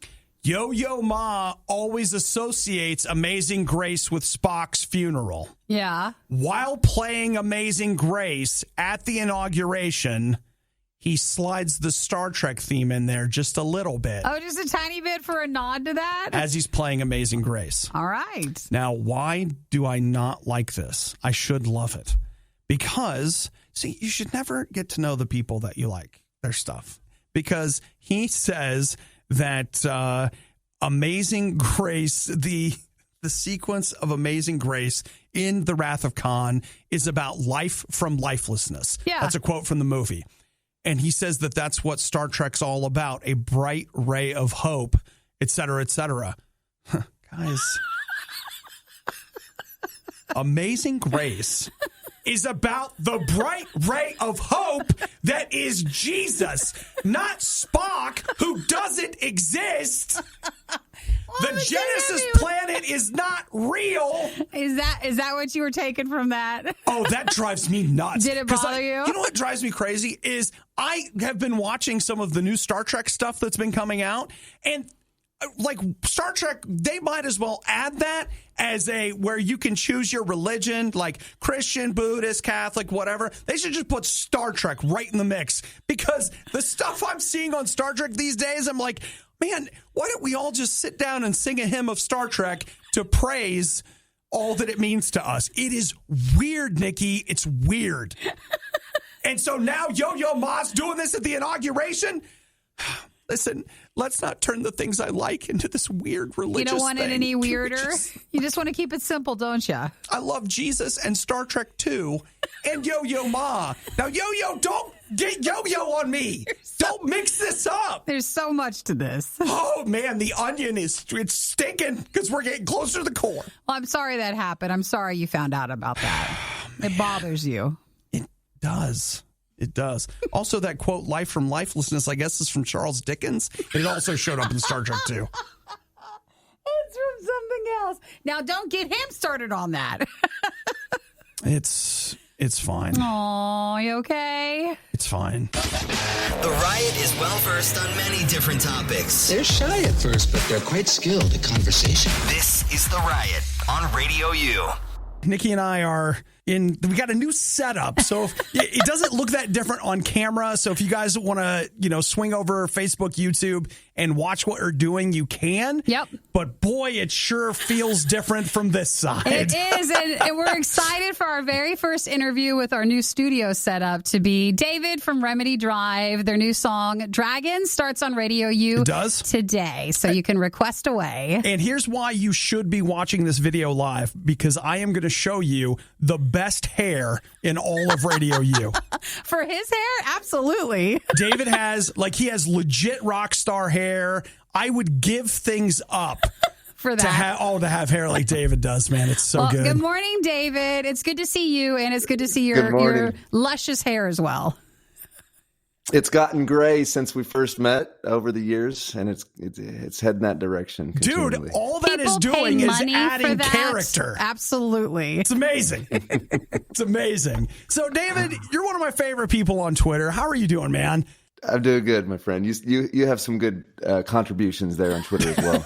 Speaker 1: Yo-Yo Ma always associates Amazing Grace with Spock's funeral.
Speaker 2: Yeah.
Speaker 1: While playing Amazing Grace at the inauguration, he slides the Star Trek theme in there just a little bit.
Speaker 2: Oh, just a tiny bit for a nod to that?
Speaker 1: As he's playing Amazing Grace.
Speaker 2: All right.
Speaker 1: Now, why do I not like this? I should love it. Because, see, you should never get to know the people that you like, their stuff. Because he says that Amazing Grace, the sequence of Amazing Grace in The Wrath of Khan is about life from lifelessness.
Speaker 2: Yeah.
Speaker 1: That's a quote from the movie. And he says that that's what Star Trek's all about, a bright ray of hope, et cetera, et cetera. Guys, Amazing Grace is about the bright ray of hope that is Jesus, not Spock, who doesn't exist. The Genesis planet is not real.
Speaker 2: Is that what you were taking from that?
Speaker 1: Oh, that drives me nuts.
Speaker 2: Did it bother you?
Speaker 1: You know what drives me crazy is I have been watching some of the new Star Trek stuff that's been coming out, and like Star Trek, they might as well add that as where you can choose your religion, like Christian, Buddhist, Catholic, whatever. They should just put Star Trek right in the mix, because the stuff I'm seeing on Star Trek these days, I'm like, man, why don't we all just sit down and sing a hymn of Star Trek to praise all that it means to us? It is weird, Nikki. It's weird. And so now Yo-Yo Ma's doing this at the inauguration. Listen, let's not turn the things I like into this weird religious thing.
Speaker 2: You don't want it any weirder? You just want to keep it simple, don't you?
Speaker 1: I love Jesus and Star Trek 2 and Yo-Yo Ma. Now, Yo-Yo, don't get Yo-Yo on me. Don't mix this up.
Speaker 2: There's so much to this.
Speaker 1: Oh, man, the onion it's stinking because we're getting closer to the core.
Speaker 2: Well, I'm sorry that happened. I'm sorry you found out about that. It bothers you.
Speaker 1: It does. It does. Also, that quote, life from lifelessness, I guess is from Charles Dickens. It also showed up in Star Trek 2.
Speaker 2: It's from something else. Now, don't get him started on that.
Speaker 1: It's fine.
Speaker 2: Aw, you okay?
Speaker 1: It's fine.
Speaker 3: The Riot is well-versed on many different topics.
Speaker 4: They're shy at first, but they're quite skilled at conversation.
Speaker 3: This is The Riot on RadioU.
Speaker 1: Nikki and I are we got a new setup. So it doesn't look that different on camera. So if you guys want to, swing over Facebook, YouTube and watch what we're doing, you can.
Speaker 2: Yep.
Speaker 1: But boy, it sure feels different from this side.
Speaker 2: It is. And we're excited for our very first interview with our new studio setup to be David from Remedy Drive. Their new song, Dragons, starts on RadioU.
Speaker 1: It does?
Speaker 2: Today. So you can request away.
Speaker 1: And here's why you should be watching this video live, because I am going to show you the best hair in all of RadioU.
Speaker 2: For his hair? Absolutely.
Speaker 1: David has legit rock star hair. I would give things up
Speaker 2: for that.
Speaker 1: To have hair like David does, man. It's so good.
Speaker 2: Good morning, David. It's good to see you, and it's good to see your luscious hair as well.
Speaker 5: It's gotten gray since we first met over the years, and it's heading that direction.
Speaker 1: Dude, all that is doing is adding character.
Speaker 2: Absolutely.
Speaker 1: It's amazing. It's amazing. So, David, you're one of my favorite people on Twitter. How are you doing, man?
Speaker 5: I'm doing good, my friend. You have some good contributions there on Twitter as well.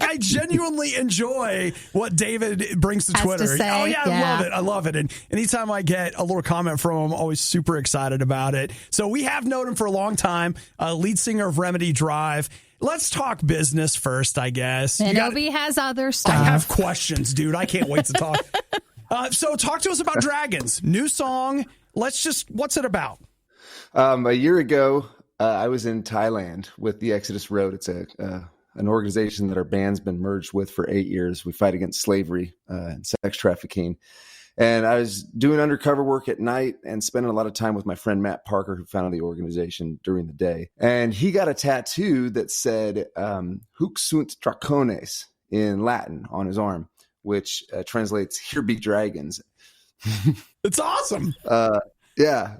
Speaker 1: I genuinely enjoy what David brings to Twitter. I love it. And anytime I get a little comment from him, I'm always super excited about it. So we have known him for a long time, lead singer of Remedy Drive. Let's talk business first, I guess.
Speaker 2: And Obi has other stuff.
Speaker 1: I have questions, dude. I can't wait to talk. So talk to us about Dragons. New song. What's it about?
Speaker 5: A year ago, I was in Thailand with the Exodus RIOT. It's an organization that our band's been merged with for 8 years. We fight against slavery and sex trafficking. And I was doing undercover work at night and spending a lot of time with my friend Matt Parker, who founded the organization, during the day. And he got a tattoo that said "Huc sunt dracones" in Latin on his arm, which translates "Here be dragons."
Speaker 1: It's awesome.
Speaker 5: Yeah.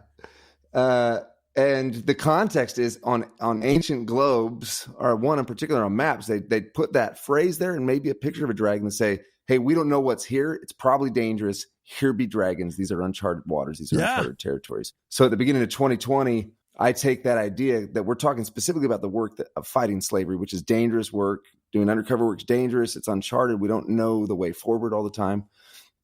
Speaker 5: And the context is on ancient globes, or one in particular on maps, they put that phrase there and maybe a picture of a dragon and say, hey, we don't know what's here. It's probably dangerous. Here be dragons. These are uncharted waters. These are uncharted territories. So at the beginning of 2020, I take that idea that we're talking specifically about the work of fighting slavery, which is dangerous work. Doing undercover work is dangerous. It's uncharted. We don't know the way forward all the time.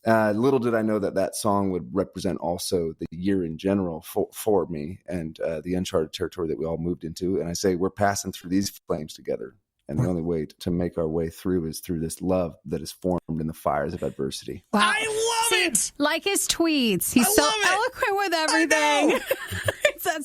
Speaker 5: Little did I know that song would represent also the year in general for me and the uncharted territory that we all moved into. And I say, we're passing through these flames together. And the only way to make our way through is through this love that is formed in the fires of adversity.
Speaker 2: Wow.
Speaker 1: I love it.
Speaker 2: Like his tweets. He's so eloquent with everything.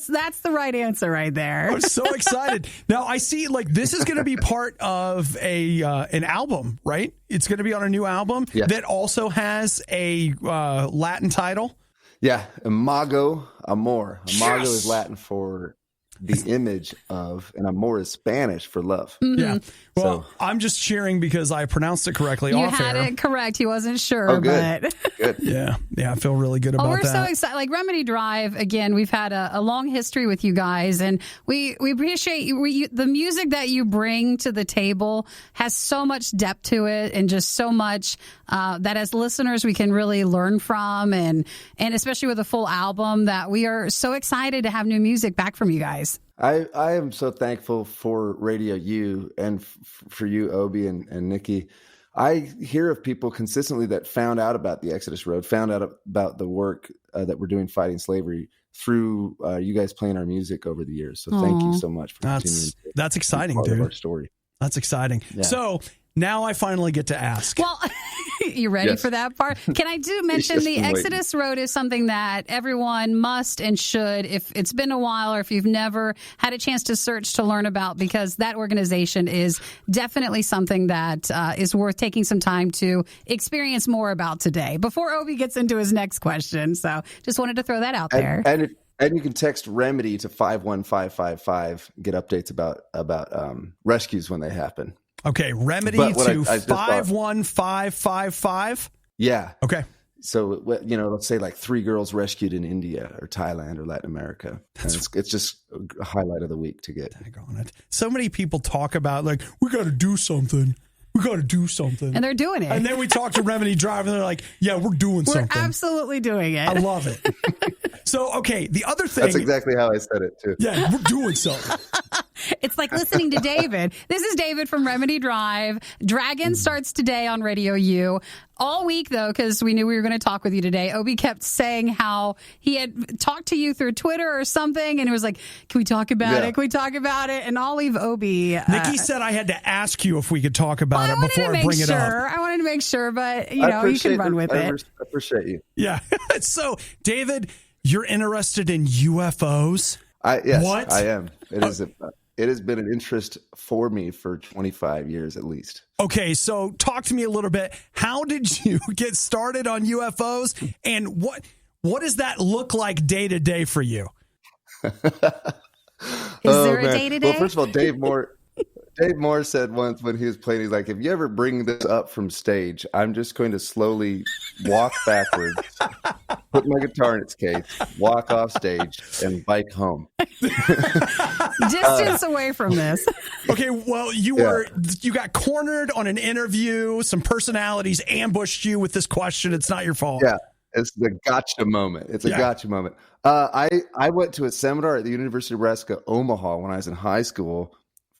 Speaker 2: That's the right answer right there.
Speaker 1: I'm so excited. Now I see this is going to be part of an album, right? It's going to be on a new album that also has a Latin title.
Speaker 5: Yeah. Imago Amor. Imago is Latin for the image of, and amor is Spanish for love.
Speaker 2: Mm-hmm.
Speaker 1: Yeah. Well, I'm just cheering because I pronounced it correctly.
Speaker 2: You had it correct. He wasn't sure.
Speaker 5: Oh, good.
Speaker 2: But
Speaker 5: Good.
Speaker 1: Yeah. I feel really good about that.
Speaker 2: We're so excited. Like Remedy Drive, again, we've had a long history with you guys, and we appreciate you. The music that you bring to the table has so much depth to it, and just so much that as listeners we can really learn from, and especially with a full album, that we are so excited to have new music back from you guys.
Speaker 5: I am so thankful for RadioU and for you, Obi and Nikki. I hear of people consistently that found out about the Exodus RIOT, found out about the work that we're doing fighting slavery through you guys playing our music over the years. So thank you so much for continuing.
Speaker 1: That's exciting,
Speaker 5: part
Speaker 1: dude.
Speaker 5: Of our story.
Speaker 1: That's exciting. Yeah. So now I finally get to ask.
Speaker 2: Well, you ready for that part? Can I mention the Exodus RIOT is something that everyone must and should, if it's been a while or if you've never had a chance to search to learn about, because that organization is definitely something that is worth taking some time to experience more about today before Obi gets into his next question. So just wanted to throw that out there.
Speaker 5: And you can text Remedy to 51555, get updates about rescues when they happen.
Speaker 1: Okay, Remedy to 51555.
Speaker 5: Yeah.
Speaker 1: Okay.
Speaker 5: So, let's say 3 girls rescued in India or Thailand or Latin America. It's just a highlight of the week to get.
Speaker 1: On it. So many people talk about we got to do something. We got to do something.
Speaker 2: And they're doing it.
Speaker 1: And then we talk to Remedy Drive and they're like, yeah, we're doing something.
Speaker 2: We're absolutely doing it.
Speaker 1: I love it. So, okay, the other thing.
Speaker 5: That's exactly how I said it, too.
Speaker 1: Yeah, we're doing something.
Speaker 2: It's like listening to David. This is David from Remedy Drive. Dragon starts today on RadioU. All week, though, because we knew we were going to talk with you today, Obi kept saying how he had talked to you through Twitter or something, and it was like, can we talk about it? Can we talk about it? And I'll leave Obi.
Speaker 1: Nikki said I had to ask you if we could talk about it before I bring it up.
Speaker 2: I wanted to make sure, but, you can run with it.
Speaker 5: I appreciate you.
Speaker 1: Yeah. So, David, you're interested in UFOs?
Speaker 5: Yes,
Speaker 1: what?
Speaker 5: I am. It has been an interest for me for 25 years at least.
Speaker 1: Okay, so talk to me a little bit. How did you get started on UFOs, and what does that look like day to day for you?
Speaker 2: Is there a day to day?
Speaker 5: Well, first of all, Dave Moore said once when he was playing, he's like, if you ever bring this up from stage, I'm just going to slowly walk backwards, put my guitar in its case, walk off stage, and bike home.
Speaker 2: Distance away from this.
Speaker 1: Okay, well, you got cornered on an interview. Some personalities ambushed you with this question. It's not your fault.
Speaker 5: Yeah, it's the gotcha moment. It's a gotcha moment. I went to a seminar at the University of Nebraska, Omaha, when I was in high school.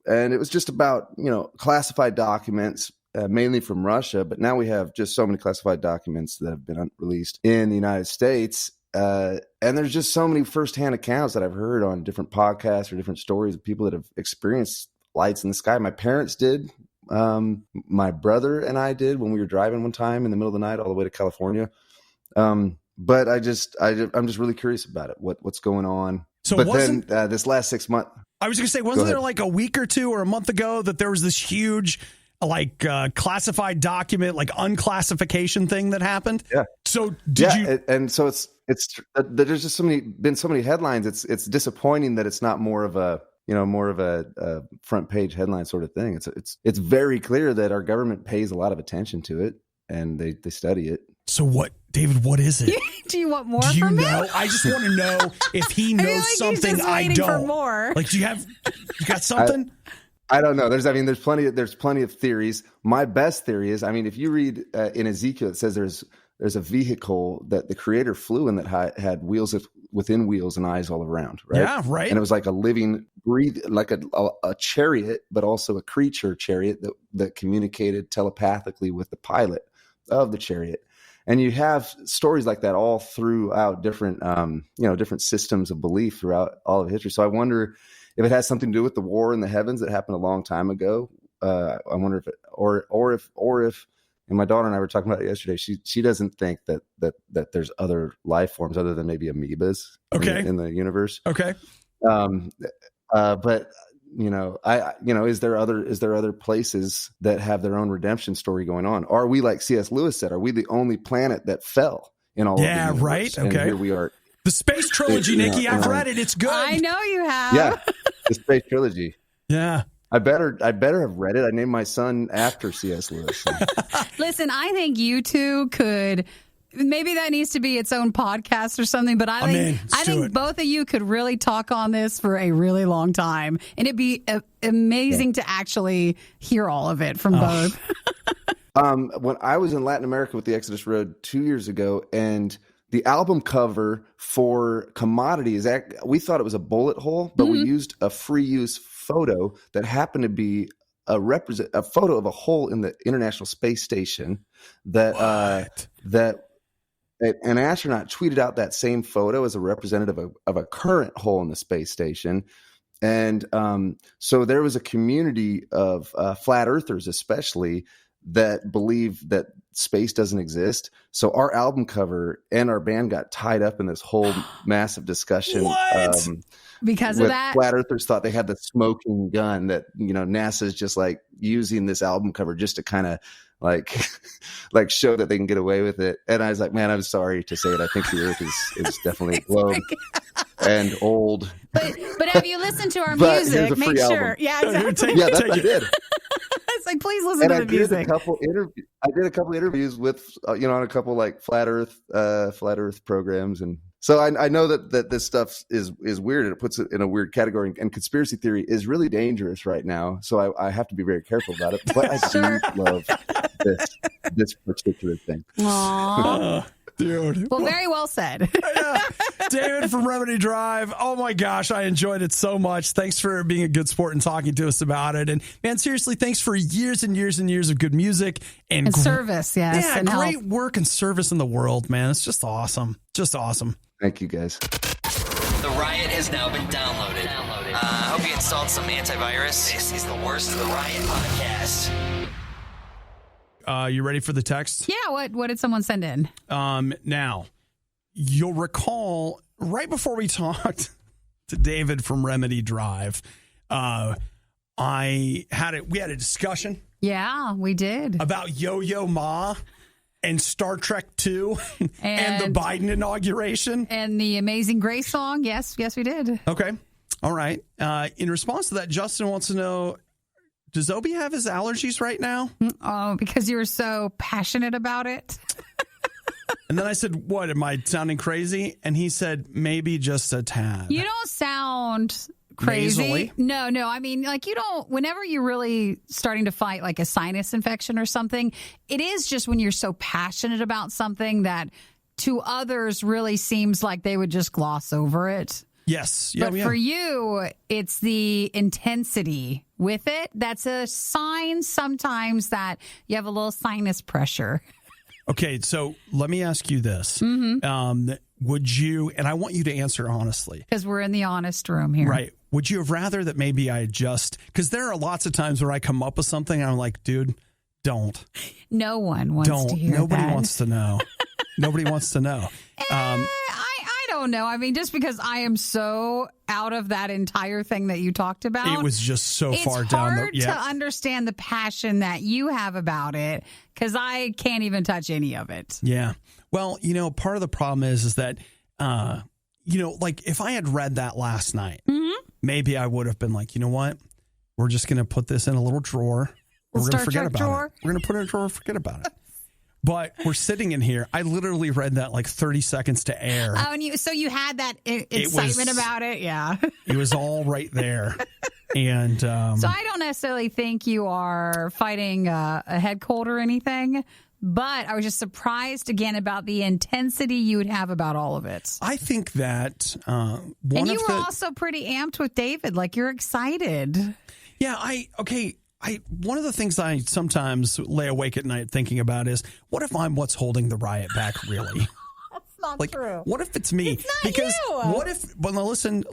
Speaker 5: And it was just about, classified documents, mainly from Russia. But now we have just so many classified documents that have been released in the United States. And there's just so many firsthand accounts that I've heard on different podcasts or different stories of people that have experienced lights in the sky. My parents did. My brother and I did when we were driving one time in the middle of the night all the way to California. But I'm just really curious about it. What's going on?
Speaker 1: So
Speaker 5: then this last 6 months.
Speaker 1: I was going to say, wasn't there like a week or two or a month ago that there was this huge classified document, like unclassification thing that happened?
Speaker 5: Yeah.
Speaker 1: So did you?
Speaker 5: And so it's there's just been so many headlines. It's disappointing that it's not more of a front page headline sort of thing. It's very clear that our government pays a lot of attention to it and they study it.
Speaker 1: So what, David, what is it?
Speaker 2: Do you want more from him?
Speaker 1: I just want to know if he knows something I don't.
Speaker 2: For more.
Speaker 1: Like, you got something?
Speaker 5: I don't know. There's plenty of theories. My best theory is, if you read in Ezekiel, it says there's a vehicle that the creator flew in that had wheels within wheels and eyes all around, right?
Speaker 1: Yeah, right.
Speaker 5: And it was like a living, like a chariot, but also a creature chariot that communicated telepathically with the pilot of the chariot. And you have stories like that all throughout different systems of belief throughout all of history. So I wonder if it has something to do with the war in the heavens that happened a long time ago. I wonder if it, or if, and my daughter and I were talking about it yesterday. She doesn't think that there's other life forms other than maybe amoebas in the universe.
Speaker 1: Okay.
Speaker 5: But is there other places that have their own redemption story going on? Are we, like C.S. Lewis said, are we the only planet that fell in all of the universe?
Speaker 1: Right. Okay.
Speaker 5: And here we are.
Speaker 1: The space trilogy, Nikki. I've read it. It's good.
Speaker 2: I know you have.
Speaker 5: Yeah. The space trilogy.
Speaker 1: Yeah.
Speaker 5: I better have read it. I named my son after C.S. Lewis. So.
Speaker 2: Listen, I think you two could. Maybe that needs to be its own podcast or something, but I think both of you could really talk on this for a really long time, and it'd be amazing to actually hear all of it from both.
Speaker 5: When I was in Latin America with the Exodus Road 2 years ago, and the album cover for Commodity we thought it was a bullet hole, but we used a free use photo that happened to be a photo of a hole in the International Space Station that an astronaut tweeted out that same photo as a representative of a current hole in the space station. And so there was a community of flat earthers, especially, that believe that space doesn't exist. So our album cover and our band got tied up in this whole massive discussion.
Speaker 1: What?
Speaker 2: Because of that?
Speaker 5: Flat earthers thought they had the smoking gun that, NASA's just like using this album cover just to kind of like show that they can get away with it. And I was like, man, I'm sorry to say it. I think the earth is definitely a globe and old.
Speaker 2: But have you listened to our music? Make sure.
Speaker 5: Album.
Speaker 2: Yeah, exactly.
Speaker 5: Yeah, that's what I did.
Speaker 2: It's like, please listen to the music.
Speaker 5: I did a couple interviews with, on a couple like flat earth programs. And so I know that this stuff is weird, and it puts it in a weird category, and conspiracy theory is really dangerous right now. So I have to be very careful about it, but I do love this particular thing.
Speaker 2: Aww.
Speaker 1: Dude.
Speaker 2: Well, very well said.
Speaker 1: Yeah. David from Remedy Drive. Oh my gosh, I enjoyed it so much. Thanks for being a good sport and talking to us about it. And man, seriously, thanks for years and years and years of good music and
Speaker 2: service. Yes,
Speaker 1: yeah,
Speaker 2: and
Speaker 1: great
Speaker 2: help.
Speaker 1: work and service in the world, man. It's just awesome. Just awesome.
Speaker 5: Thank you, guys.
Speaker 3: The Riot has now been downloaded. I hope you installed some antivirus. This is the Worst of the Riot podcast.
Speaker 1: You ready for the text?
Speaker 2: Yeah. What did someone send in?
Speaker 1: Now, you'll recall right before we talked to David from Remedy Drive, we had a discussion.
Speaker 2: Yeah, we did.
Speaker 1: About Yo-Yo Ma and Star Trek 2 and the Biden inauguration.
Speaker 2: And the Amazing Grace song. Yes, we did.
Speaker 1: Okay. All right. In response to that, Justin wants to know, does Obi have his allergies right now?
Speaker 2: Oh, because you were so passionate about it.
Speaker 1: And then I said, what, am I sounding crazy? And he said, maybe just a tad.
Speaker 2: You don't sound crazy.
Speaker 1: Nasally?
Speaker 2: No. I mean, like you don't, whenever you're really starting to fight like a sinus infection or something, it is just when you're so passionate about something that to others really seems like they would just gloss over it.
Speaker 1: Yes.
Speaker 2: But for you, it's the intensity with it. That's a sign sometimes that you have a little sinus pressure.
Speaker 1: Okay, so let me ask you this. Mm-hmm. Would you, and I want you to answer honestly.
Speaker 2: Because we're in the honest room here.
Speaker 1: Right. Would you have rather that maybe I just, because there are lots of times where I come up with something and I'm like, dude, don't.
Speaker 2: No one wants to hear
Speaker 1: Nobody
Speaker 2: that.
Speaker 1: wants to know. Nobody wants to know.
Speaker 2: I don't know. I mean, just because I am so out of that entire thing that you talked about.
Speaker 1: It was just so far down.
Speaker 2: It's hard to understand the passion that you have about it because I can't even touch any of it.
Speaker 1: Yeah. Well, part of the problem is that, like if I had read that last night, maybe I would have been like, you know what? We're just going to put this in a little drawer. We're going to forget about it. We're going to put it in a drawer and forget about it. But we're sitting in here. I literally read that like 30 seconds to air.
Speaker 2: Oh, and so you had that excitement about it? Yeah.
Speaker 1: It was all right there. And
Speaker 2: so I don't necessarily think you are fighting a head cold or anything, but I was just surprised again about the intensity you would have about all of it.
Speaker 1: I think that
Speaker 2: and you were also pretty amped with David. Like you're excited.
Speaker 1: Yeah, one of the things I sometimes lay awake at night thinking about is, what if I'm what's holding the riot back, really?
Speaker 2: That's not true.
Speaker 1: What if it's me?
Speaker 2: It's not
Speaker 1: because
Speaker 2: you.
Speaker 1: What if, but now listen,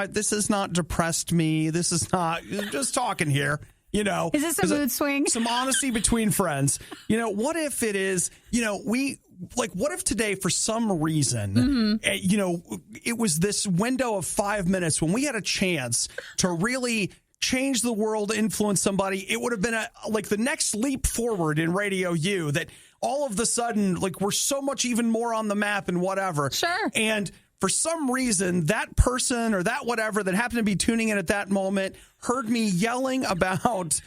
Speaker 1: this is not depressed me. This is not, just talking here, Is
Speaker 2: this a mood swing?
Speaker 1: Some honesty between friends. What if it is, what if today, for some reason, it was this window of 5 minutes when we had a chance to really change the world, influence somebody. It would have been the next leap forward in RadioU, that all of the sudden, we're so much even more on the map and whatever.
Speaker 2: Sure.
Speaker 1: And for some reason, that person or that whatever that happened to be tuning in at that moment heard me yelling about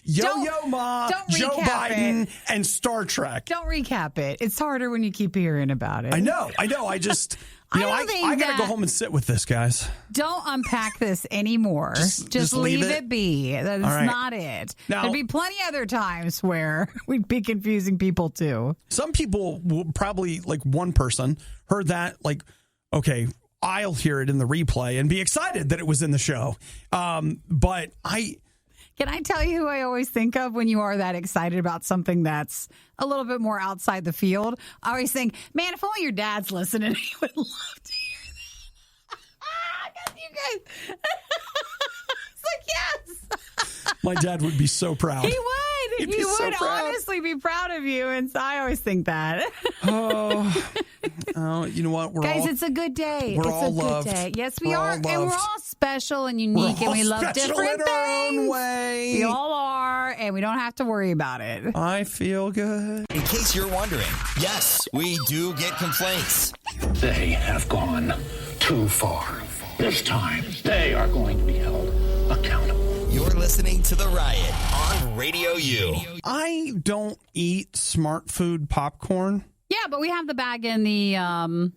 Speaker 1: Yo-Yo Ma, Joe Biden, and Star Trek.
Speaker 2: Don't recap it. It's harder when you keep hearing about it.
Speaker 1: I know. I just... I got to go home and sit with this, guys.
Speaker 2: Don't unpack this anymore. Just leave it be. That's not it.
Speaker 1: Now,
Speaker 2: there'd be plenty other times where we'd be confusing people too.
Speaker 1: Some people will probably, one person heard that, okay, I'll hear it in the replay and be excited that it was in the show. But
Speaker 2: Can I tell you who I always think of when you are that excited about something that's a little bit more outside the field? I always think, man, if only your dad's listening, he would love to hear that. You guys. It's like, yes.
Speaker 1: My dad would be so proud.
Speaker 2: He would. He would honestly be proud of you. And so I always think that.
Speaker 1: You know what?
Speaker 2: Guys, it's a good day.
Speaker 1: We're all loved.
Speaker 2: Good day. Yes, we are. And we're all special and unique, and we love different things.
Speaker 1: Our own way.
Speaker 2: We all are, and we don't have to worry about it.
Speaker 1: I feel good.
Speaker 3: In case you're wondering, yes, we do get complaints.
Speaker 4: They have gone too far. This time, they are going to be held accountable.
Speaker 3: You're listening to The Riot on RadioU.
Speaker 1: I don't eat smart food popcorn.
Speaker 2: Yeah, but we have the bag in the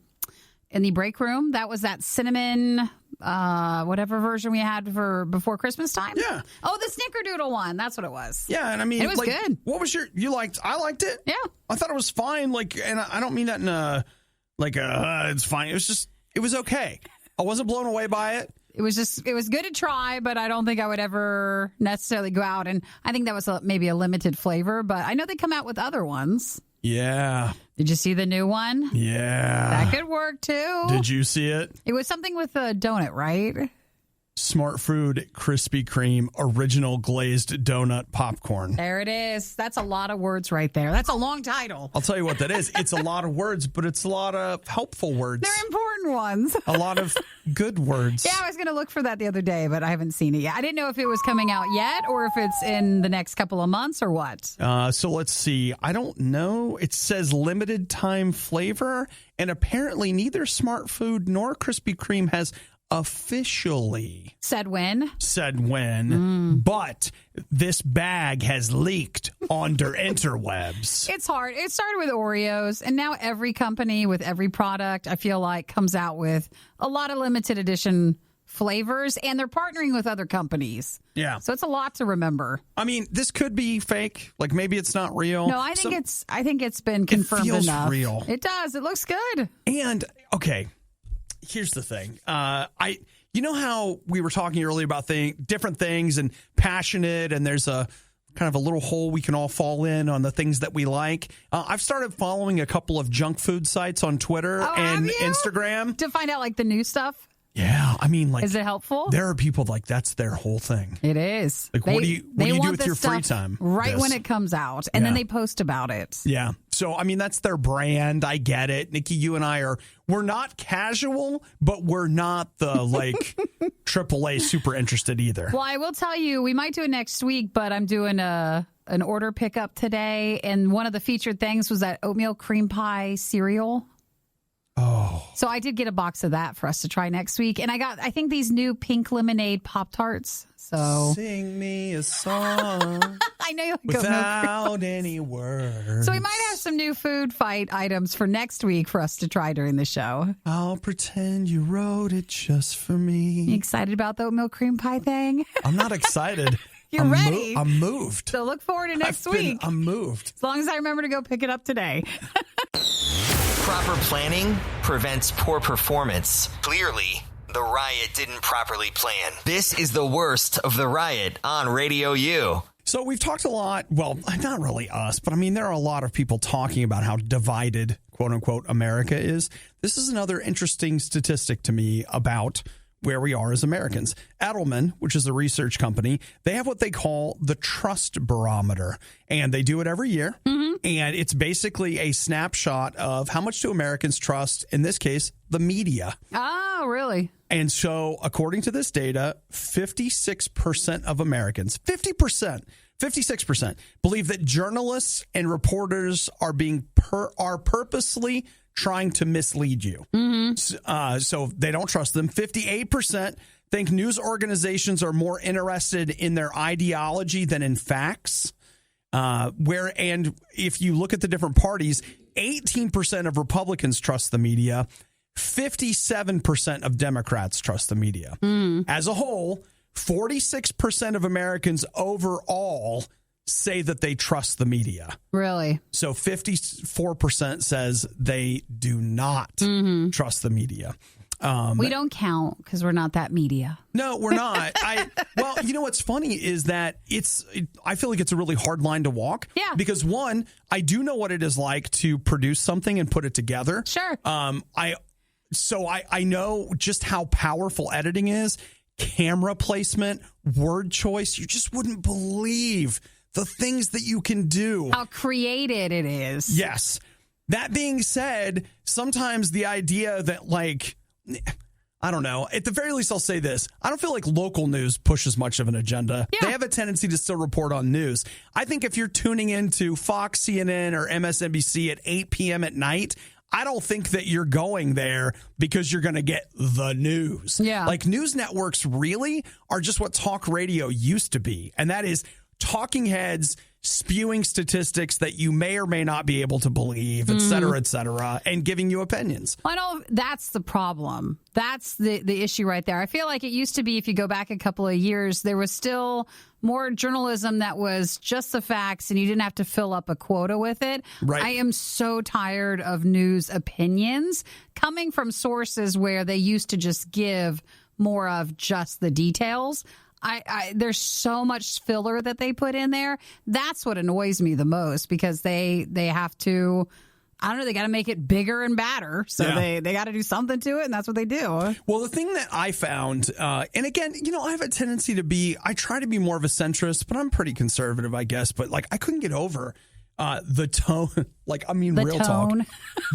Speaker 2: break room. That was that cinnamon whatever version we had for before Christmas time.
Speaker 1: Yeah.
Speaker 2: Oh, the Snickerdoodle one. That's what it was.
Speaker 1: Yeah, and I mean,
Speaker 2: it was good.
Speaker 1: What was I liked it.
Speaker 2: Yeah.
Speaker 1: I thought it was fine. Like, and I don't mean that in it's fine. It was okay. I wasn't blown away by it.
Speaker 2: It was good to try, but I don't think I would ever necessarily go out. And I think that was maybe a limited flavor, but I know they come out with other ones.
Speaker 1: Yeah.
Speaker 2: Did you see the new one?
Speaker 1: Yeah.
Speaker 2: That could work too.
Speaker 1: Did you see it?
Speaker 2: It was something with a donut, right?
Speaker 1: Smart Food Krispy Kreme original glazed donut popcorn.
Speaker 2: There it is. That's a lot of words right there. That's a long title.
Speaker 1: I'll tell you what that is. It's a lot of words, but it's a lot of helpful words.
Speaker 2: They're important ones.
Speaker 1: A lot of good words.
Speaker 2: Yeah, I was going to look for that the other day, but I haven't seen it yet. I didn't know if it was coming out yet or if it's in the next couple of months or what.
Speaker 1: So let's see. I don't know. It says limited time flavor, and apparently neither Smart Food nor Krispy Kreme has officially
Speaker 2: said when,
Speaker 1: but this bag has leaked on der interwebs.
Speaker 2: It's hard. It started with Oreos, and now every company with every product, I feel like, comes out with a lot of limited edition flavors, and they're partnering with other companies.
Speaker 1: Yeah.
Speaker 2: So it's a lot to remember.
Speaker 1: I mean, this could be fake. Like, maybe it's not real.
Speaker 2: No, I think it's been confirmed
Speaker 1: enough. It feels
Speaker 2: enough.
Speaker 1: real.
Speaker 2: It does. It looks good.
Speaker 1: And okay, here's the thing. You know how we were talking earlier about different things and passionate, and there's a kind of a little hole we can all fall in on the things that we like. I've started following a couple of junk food sites on Twitter and Instagram
Speaker 2: to find out like the new stuff.
Speaker 1: Yeah, I mean, like,
Speaker 2: is it helpful?
Speaker 1: There are people like that's their whole thing.
Speaker 2: It is.
Speaker 1: Like, what do you do with your free time?
Speaker 2: Right when it comes out, and then they post about it.
Speaker 1: Yeah. So, I mean, that's their brand. I get it. Nikki, you and I we're not casual, but we're not the like AAA super interested either.
Speaker 2: Well, I will tell you, we might do it next week, but I'm doing an order pickup today, and one of the featured things was that oatmeal cream pie cereal.
Speaker 1: Oh.
Speaker 2: So I did get a box of that for us to try next week. And I think these new pink lemonade Pop-Tarts. So
Speaker 1: sing me a song.
Speaker 2: I know you'll
Speaker 1: without any words.
Speaker 2: So we might have some new food fight items for next week for us to try during the show.
Speaker 1: I'll pretend you wrote it just for me.
Speaker 2: You excited about the oatmeal cream pie thing?
Speaker 1: I'm not excited.
Speaker 2: You're ready.
Speaker 1: I'm moved.
Speaker 2: So look forward to next week.
Speaker 1: I'm moved.
Speaker 2: As long as I remember to go pick it up today.
Speaker 3: Proper planning prevents poor performance. Clearly, the riot didn't properly plan. This is the worst of the riot on RadioU.
Speaker 1: So we've talked a lot, well, not really us, but I mean, there are a lot of people talking about how divided, quote unquote, America is. This is another interesting statistic to me about where we are as Americans. Edelman, which is a research company, they have what they call the Trust Barometer, and they do it every year. Mm-hmm. And it's basically a snapshot of how much do Americans trust, in this case, the media.
Speaker 2: Oh, really?
Speaker 1: And so, according to this data, 56% of Americans, 56% believe that journalists and reporters are purposely trying to mislead you. Mm-hmm. So they don't trust them. 58% think news organizations are more interested in their ideology than in facts. And if you look at the different parties, 18% of Republicans trust the media. 57% of Democrats trust the media. Mm. As a whole, 46% of Americans overall say that they trust the media.
Speaker 2: Really?
Speaker 1: So 54% says they do not trust the media.
Speaker 2: We don't count because we're not that media.
Speaker 1: No, we're not. Well, you know what's funny is that I feel like it's a really hard line to walk.
Speaker 2: Yeah.
Speaker 1: Because one, I do know what it is like to produce something and put it together.
Speaker 2: Sure.
Speaker 1: I know just how powerful editing is, camera placement, word choice. You just wouldn't believe the things that you can do.
Speaker 2: How created it is.
Speaker 1: Yes. That being said, sometimes the idea that, like, I don't know. At the very least, I'll say this. I don't feel like local news pushes much of an agenda. Yeah. They have a tendency to still report on news. I think if you're tuning into Fox, CNN, or MSNBC at 8 p.m. at night, I don't think that you're going there because you're going to get the news.
Speaker 2: Yeah.
Speaker 1: Like, news networks really are just what talk radio used to be. And that is talking heads spewing statistics that you may or may not be able to believe, et cetera, and giving you opinions.
Speaker 2: I know that's the problem. That's the issue right there. I feel like it used to be, if you go back a couple of years, there was still more journalism that was just the facts and you didn't have to fill up a quota with it.
Speaker 1: Right.
Speaker 2: I am so tired of news opinions coming from sources where they used to just give more of just the details. There's so much filler that they put in there. That's what annoys me the most, because they have to, I don't know, they got to make it bigger and badder. So they got to do something to it, and that's what they do.
Speaker 1: Well, the thing that I found, and again, I have a tendency I try to be more of a centrist, but I'm pretty conservative, I guess. But I couldn't get over the tone, real talk,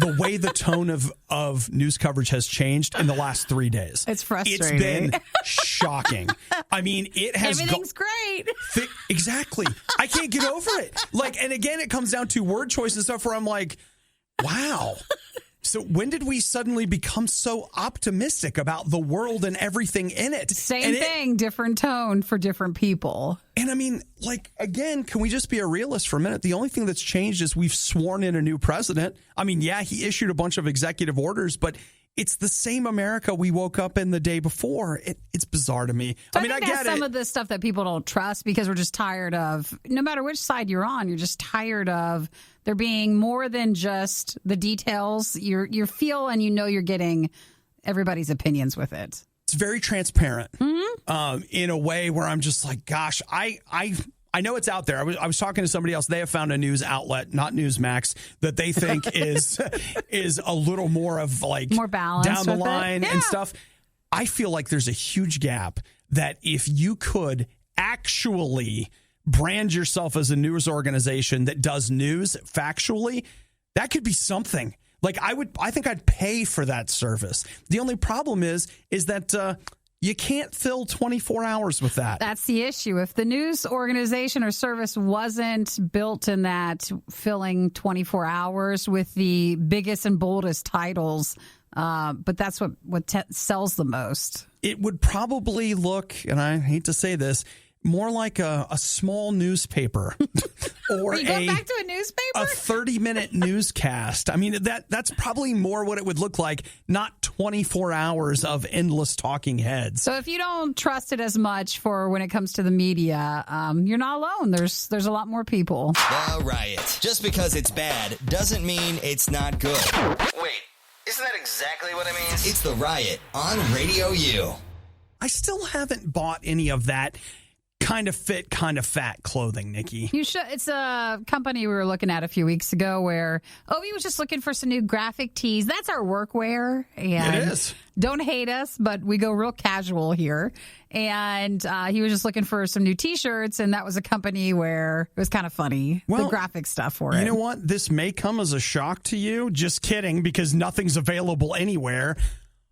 Speaker 1: the way the tone of news coverage has changed in the last 3 days.
Speaker 2: It's frustrating.
Speaker 1: It's been shocking. I mean, it has.
Speaker 2: Everything's great.
Speaker 1: Exactly. I can't get over it. And again, it comes down to word choice and stuff where I'm like, wow. So when did we suddenly become so optimistic about the world and everything in it?
Speaker 2: Same thing, different tone for different people.
Speaker 1: And I mean, again, can we just be a realist for a minute? The only thing that's changed is we've sworn in a new president. I mean, yeah, he issued a bunch of executive orders, but it's the same America we woke up in the day before. It's bizarre to me.
Speaker 2: So
Speaker 1: I mean, I get
Speaker 2: some of the stuff that people don't trust because we're just tired of, no matter which side you're on, you're just tired of there being more than just the details. You feel and you're getting everybody's opinions with it.
Speaker 1: It's very transparent in a way where I'm just like, gosh, I know it's out there. I was talking to somebody else. They have found a news outlet, not Newsmax, that they think is a little more of
Speaker 2: more balanced
Speaker 1: down the line and stuff. I feel like there's a huge gap that if you could actually brand yourself as a news organization that does news factually, that could be something. I think I'd pay for that service. The only problem is that you can't fill 24 hours with that.
Speaker 2: That's the issue. If the news organization or service wasn't built in that filling 24 hours with the biggest and boldest titles, but that's what sells the most.
Speaker 1: It would probably look, and I hate to say this, more like a small newspaper or
Speaker 2: you go back to a newspaper?
Speaker 1: A 30-minute newscast. I mean, that's probably more what it would look like, not 24 hours of endless talking heads.
Speaker 2: So if you don't trust it as much for when it comes to the media, you're not alone. There's a lot more people.
Speaker 3: The Riot. Just because it's bad doesn't mean it's not good. Wait, isn't that exactly what it means? It's The Riot on RadioU.
Speaker 1: I still haven't bought any of that kind of fit, kind of fat clothing, Nikki.
Speaker 2: You should. It's a company we were looking at a few weeks ago where Obi was just looking for some new graphic tees. That's our workwear. And
Speaker 1: it is.
Speaker 2: Don't hate us, but we go real casual here. And he was just looking for some new T-shirts, and that was a company where it was kind of funny, the graphic stuff for it.
Speaker 1: You know what? This may come as a shock to you. Just kidding, because nothing's available anywhere.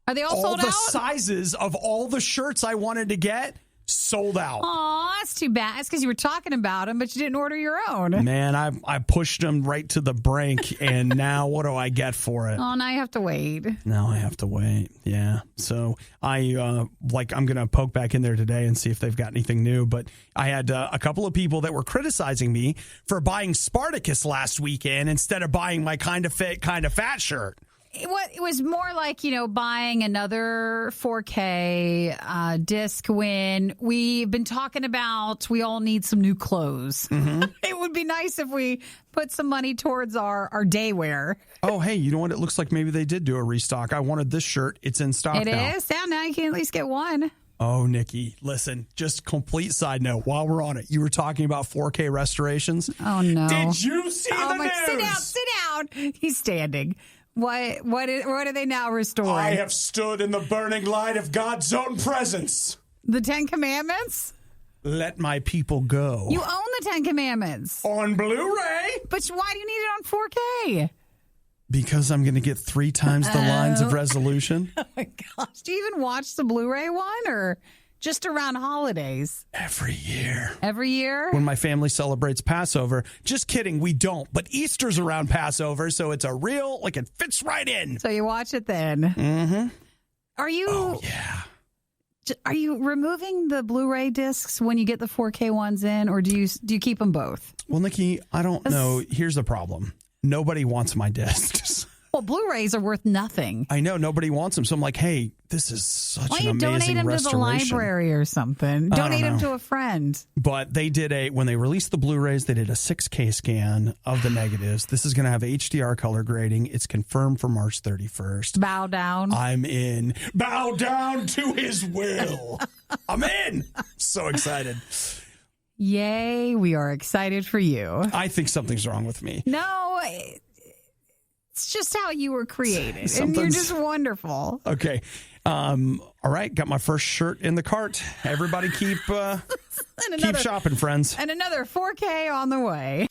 Speaker 2: Are they all sold out?
Speaker 1: All the sizes of all the shirts I wanted to get sold out.
Speaker 2: Oh, that's too bad. It's because you were talking about them, but you didn't order your own.
Speaker 1: Man, I pushed them right to the brink, and now what do I get for it?
Speaker 2: Oh, now you have to wait.
Speaker 1: Now I have to wait. Yeah. So I'm going to poke back in there today and see if they've got anything new. But I had a couple of people that were criticizing me for buying Spartacus last weekend instead of buying my kind of fit, kind of fat shirt.
Speaker 2: It was more like, buying another 4K disc when we've been talking about we all need some new clothes. Mm-hmm. It would be nice if we put some money towards our day wear.
Speaker 1: Oh, hey, you know what? It looks like maybe they did do a restock. I wanted this shirt. It's in stock now.
Speaker 2: It is? Yeah, now you can at least get one.
Speaker 1: Oh, Nikki, listen, just complete side note. While we're on it, you were talking about 4K restorations.
Speaker 2: Oh, no.
Speaker 1: Did you see the news?
Speaker 2: Sit down. He's standing. What are they now restoring?
Speaker 1: I have stood in the burning light of God's own presence.
Speaker 2: The Ten Commandments?
Speaker 1: Let my people go.
Speaker 2: You own the Ten Commandments.
Speaker 1: On Blu-ray.
Speaker 2: But why do you need it on 4K?
Speaker 1: Because I'm going to get 3 times the lines of resolution.
Speaker 2: Oh, my gosh. Do you even watch the Blu-ray one or just around holidays?
Speaker 1: Every year.
Speaker 2: Every year?
Speaker 1: When my family celebrates Passover. Just kidding, we don't. But Easter's around Passover, so it's a real, it fits right in.
Speaker 2: So you watch it then.
Speaker 1: Mm-hmm.
Speaker 2: Are you...
Speaker 1: Oh, yeah.
Speaker 2: Are you removing the Blu-ray discs when you get the 4K ones in, or do you keep them both?
Speaker 1: Well, Nikki, I don't know. Here's the problem. Nobody wants my discs.
Speaker 2: Well, Blu-rays are worth nothing.
Speaker 1: I know. Nobody wants them. So I'm like, hey, this is such
Speaker 2: Why
Speaker 1: an
Speaker 2: you
Speaker 1: amazing
Speaker 2: donate them to the library or something? Donate them to a friend.
Speaker 1: But they did when they released the Blu-rays, they did a 6K scan of the negatives. This is going to have HDR color grading. It's confirmed for March 31st.
Speaker 2: Bow down.
Speaker 1: I'm in. Bow down to his will. I'm in. So excited.
Speaker 2: Yay. We are excited for you.
Speaker 1: I think something's wrong with me.
Speaker 2: No, it's just how you were created. And you're just wonderful.
Speaker 1: Okay. All right. Got my first shirt in the cart. Everybody keep shopping, friends.
Speaker 2: And another 4K on the way.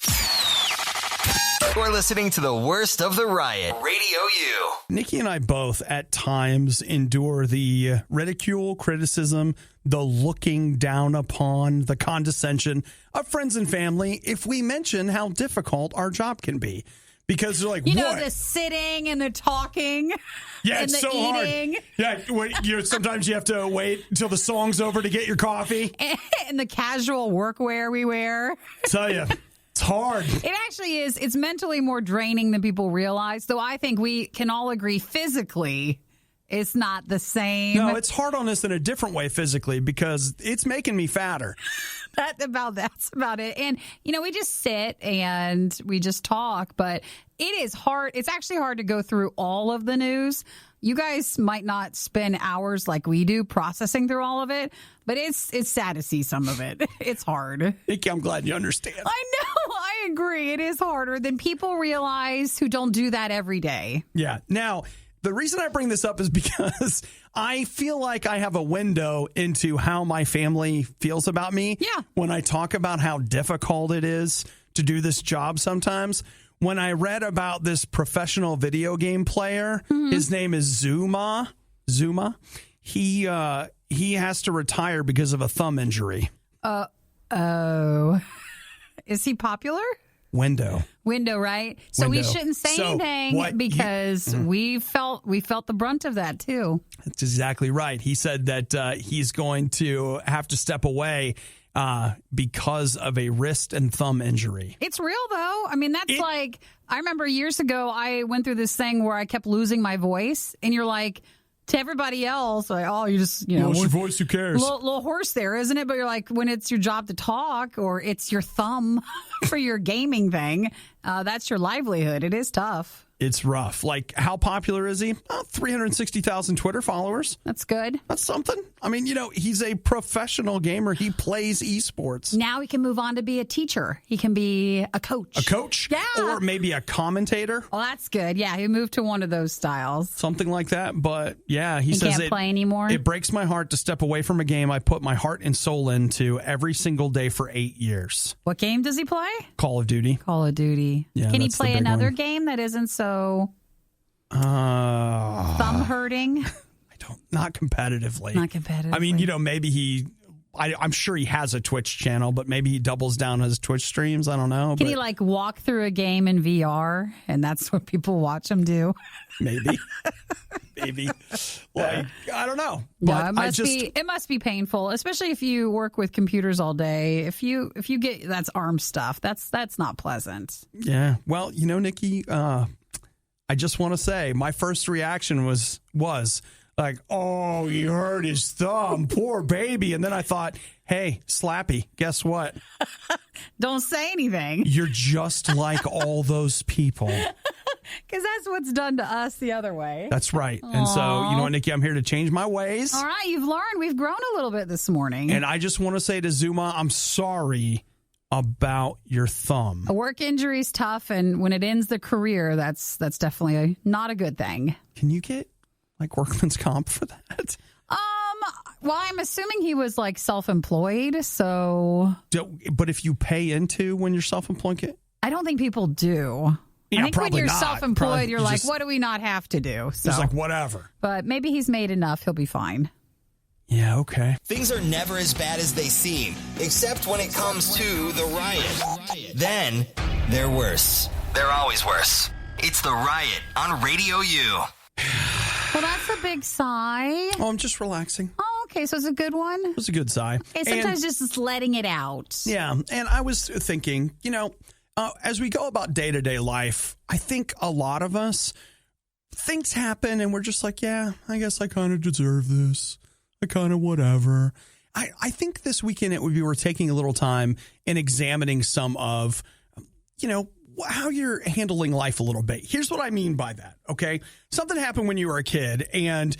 Speaker 3: You're listening to the worst of the riot. Radio U.
Speaker 1: Nikki and I both at times endure the ridicule, criticism, the looking down upon, the condescension of friends and family if we mention how difficult our job can be. Because they're like, what?
Speaker 2: The sitting and the talking.
Speaker 1: Yeah,
Speaker 2: and
Speaker 1: it's
Speaker 2: the
Speaker 1: so
Speaker 2: eating.
Speaker 1: hard. Yeah, sometimes you have to wait until the song's over to get your coffee.
Speaker 2: And the casual workwear we wear.
Speaker 1: Tell you, it's hard.
Speaker 2: It actually is. It's mentally more draining than people realize. Though I think we can all agree physically it's not the same.
Speaker 1: No, it's hard on us in a different way physically because it's making me fatter.
Speaker 2: That's about it. And, we just sit and we just talk, but it is hard. It's actually hard to go through all of the news. You guys might not spend hours like we do processing through all of it, but it's sad to see some of it. It's hard.
Speaker 1: Nikki, I'm glad you understand.
Speaker 2: I know. I agree. It is harder than people realize who don't do that every day.
Speaker 1: Yeah. Now, the reason I bring this up is because I feel like I have a window into how my family feels about me.
Speaker 2: Yeah.
Speaker 1: When I talk about how difficult it is to do this job sometimes. When I read about this professional video game player, his name is Zuma. He has to retire because of a thumb injury.
Speaker 2: Oh. Is he popular?
Speaker 1: Window,
Speaker 2: right? So we shouldn't say anything because we felt the brunt of that too.
Speaker 1: That's exactly right. He said that he's going to have to step away because of a wrist and thumb injury.
Speaker 2: It's real though. I mean, I remember years ago I went through this thing where I kept losing my voice, and you're like, to everybody else, like, oh, you just,
Speaker 1: what's your voice? Who cares?
Speaker 2: Little horse there, isn't it? But you're like, when it's your job to talk or it's your thumb for your gaming thing, that's your livelihood. It is tough.
Speaker 1: It's rough. Like, how popular is he? 360,000 Twitter followers.
Speaker 2: That's good.
Speaker 1: That's something. I mean, he's a professional gamer. He plays esports.
Speaker 2: Now he can move on to be a teacher. He can be a coach.
Speaker 1: A coach?
Speaker 2: Yeah.
Speaker 1: Or maybe a commentator.
Speaker 2: Oh, that's good. Yeah, he moved to one of those styles.
Speaker 1: Something like that. But, yeah, he says
Speaker 2: can't play anymore.
Speaker 1: It breaks my heart to step away from a game I put my heart and soul into every single day for 8 years.
Speaker 2: What game does he play?
Speaker 1: Call of Duty.
Speaker 2: Call of Duty.
Speaker 1: Yeah,
Speaker 2: can he play another game that isn't so thumb hurting?
Speaker 1: Not competitively.
Speaker 2: Not competitively.
Speaker 1: I mean, maybe I'm sure he has a Twitch channel, but maybe he doubles down on his Twitch streams. I don't know.
Speaker 2: Can he walk through a game in VR and that's what people watch him do? Maybe.
Speaker 1: I don't know.
Speaker 2: But no, it must be painful, especially if you work with computers all day. If you get that's arm stuff, that's not pleasant.
Speaker 1: Yeah. Well, Nikki, I just want to say my first reaction was like, oh, you hurt his thumb. Poor baby. And then I thought, hey, Slappy, guess what?
Speaker 2: Don't say anything.
Speaker 1: You're just like all those people.
Speaker 2: Because that's what's done to us the other way.
Speaker 1: That's right. Aww. And so, you know what, Nikki, I'm here to change my ways.
Speaker 2: All right. You've learned. We've grown a little bit this morning.
Speaker 1: And I just want to say to Zuma, I'm sorry about your thumb.
Speaker 2: A work injury is tough. And when it ends the career, that's definitely not a good thing.
Speaker 1: Can you get workman's comp for that?
Speaker 2: Well, I'm assuming he was self-employed, so.
Speaker 1: But if you pay into when you're self-employed, I
Speaker 2: don't think people do.
Speaker 1: Yeah,
Speaker 2: I think
Speaker 1: probably
Speaker 2: when you're
Speaker 1: not.
Speaker 2: self-employed, you're like, what do we not have to do? So
Speaker 1: it's whatever.
Speaker 2: But maybe he's made enough. He'll be fine.
Speaker 1: Yeah, okay.
Speaker 3: Things are never as bad as they seem, except when it comes to the riot. Then they're worse. They're always worse. It's the Riot on Radio U.
Speaker 2: Well, that's a big sigh.
Speaker 1: Oh, I'm just relaxing.
Speaker 2: Oh, okay, so it's a good one.
Speaker 1: It was a good sigh.
Speaker 2: Okay, sometimes just letting it out.
Speaker 1: Yeah, and I was thinking, as we go about day-to-day life, I think a lot of us, things happen and we're just like, yeah, I guess I kind of deserve this. I kind of whatever. I think this weekend we were taking a little time and examining some of, how you're handling life a little bit. Here's what I mean by that, okay? Something happened when you were a kid and,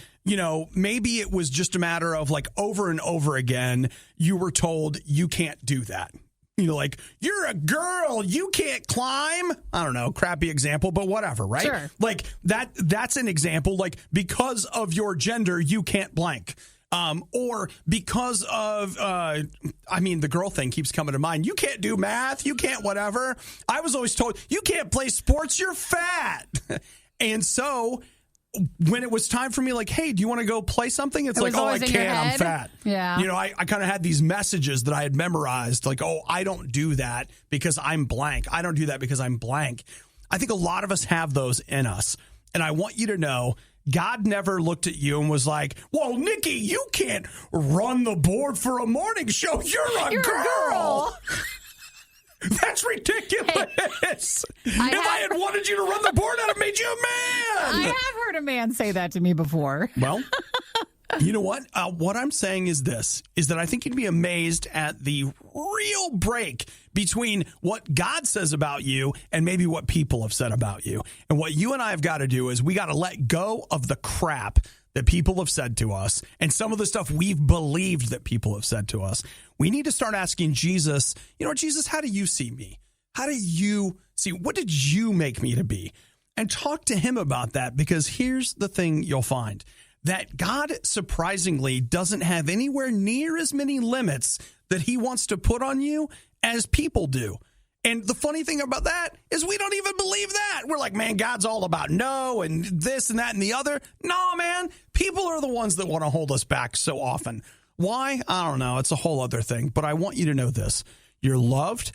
Speaker 1: maybe it was just a matter of like over and over again, you were told you can't do that. Like, you're a girl, you can't climb. I don't know, crappy example, but whatever, right?
Speaker 2: Sure.
Speaker 1: Like that's an example. Like, because of your gender, you can't blank. Or because of, the girl thing keeps coming to mind. You can't do math. You can't whatever. I was always told, you can't play sports. You're fat. And so when it was time for me, like, hey, do you want to go play something? It's like, I can't. I'm fat.
Speaker 2: Yeah.
Speaker 1: I kind of had these messages that I had memorized. Like, I don't do that because I'm blank. I don't do that because I'm blank. I think a lot of us have those in us. And I want you to know, God never looked at you and was like, well, Nikki, you can't run the board for a morning show. You're a girl. That's ridiculous. Hey, I had wanted you to run the board, I'd have made you a man.
Speaker 2: I have heard a man say that to me before.
Speaker 1: Well, you know what? What I'm saying is this, is that I think you'd be amazed at the real break between what God says about you and maybe what people have said about you. And what you and I have got to do is we got to let go of the crap that people have said to us and some of the stuff we've believed that people have said to us. We need to start asking Jesus, Jesus, how do you see me? How do you see, what did you make me to be? And talk to him about that, because here's the thing you'll find. That God surprisingly doesn't have anywhere near as many limits that he wants to put on you as people do. And the funny thing about that is we don't even believe that. We're like, man, God's all about no and this and that and the other. No, man, people are the ones that want to hold us back so often. Why? I don't know. It's a whole other thing. But I want you to know this. You're loved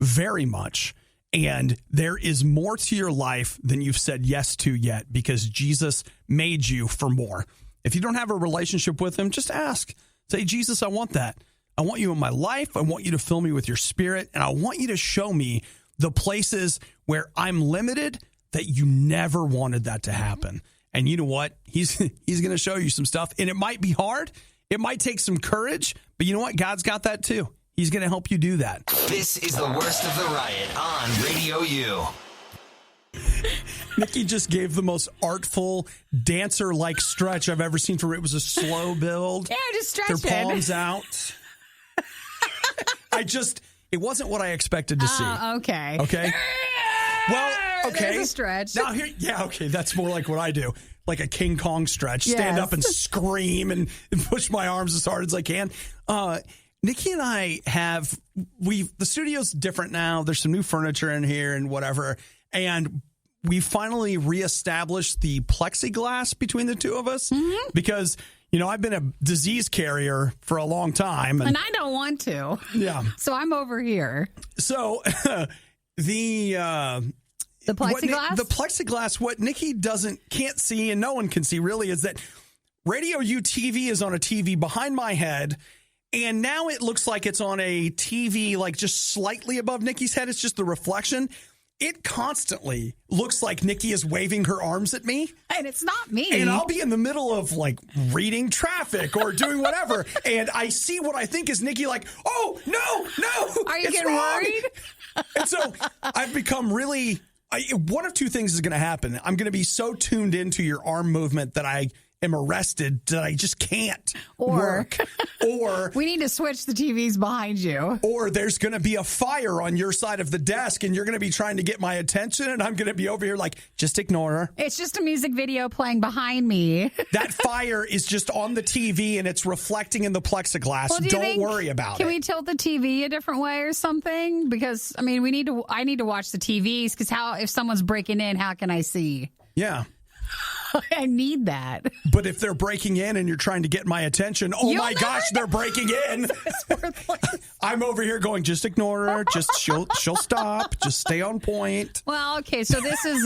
Speaker 1: very much. And there is more to your life than you've said yes to yet, because Jesus made you for more. If you don't have a relationship with him, just ask. Say, Jesus, I want that. I want you in my life. I want you to fill me with your spirit. And I want you to show me the places where I'm limited that you never wanted that to happen. And you know what? He's going to show you some stuff. And it might be hard. It might take some courage. But you know what? God's got that too. He's going to help you do that.
Speaker 3: This is the worst of the riot on RadioU.
Speaker 1: Nikki just gave the most artful dancer-like stretch I've ever seen for it. Was a slow build.
Speaker 2: Yeah, just stretching.
Speaker 1: Their palms out. It wasn't what I expected to see.
Speaker 2: Okay.
Speaker 1: Okay. Well, okay.
Speaker 2: There's a stretch.
Speaker 1: Now here, okay. That's more like what I do. Like a King Kong stretch. Stand up and scream and push my arms as hard as I can. Nikki and I the studio's different now. There's some new furniture in here and whatever. And we finally reestablished the plexiglass between the two of us because, I've been a disease carrier for a long time.
Speaker 2: And I don't want to.
Speaker 1: Yeah.
Speaker 2: So I'm over here.
Speaker 1: So the
Speaker 2: plexiglass?
Speaker 1: The plexiglass, what Nikki can't see and no one can see really is that RadioU TV is on a TV behind my head. And now it looks like it's on a TV, like just slightly above Nikki's head. It's just the reflection. It constantly looks like Nikki is waving her arms at me.
Speaker 2: And it's not me.
Speaker 1: And I'll be in the middle of like reading traffic or doing whatever. And I see what I think is Nikki like, oh, no.
Speaker 2: Are you getting worried?
Speaker 1: And so I've become really, one of two things is going to happen. I'm going to be so tuned into your arm movement that I am arrested that I just can't work. Or
Speaker 2: we need to switch the TVs behind you.
Speaker 1: Or there's going to be a fire on your side of the desk and you're going to be trying to get my attention and I'm going to be over here like, just ignore her.
Speaker 2: It's just a music video playing behind me.
Speaker 1: That fire is just on the TV and it's reflecting in the plexiglass.
Speaker 2: Well,
Speaker 1: don't worry about it.
Speaker 2: Can we tilt the TV a different way or something? Because I need to watch the TVs, because if someone's breaking in, how can I see?
Speaker 1: Yeah.
Speaker 2: I need that.
Speaker 1: But if they're breaking in and you're trying to get my attention, my gosh, they're breaking in. I'm over here going, just ignore her. Just she'll stop. Just stay on point.
Speaker 2: Well, okay, so this is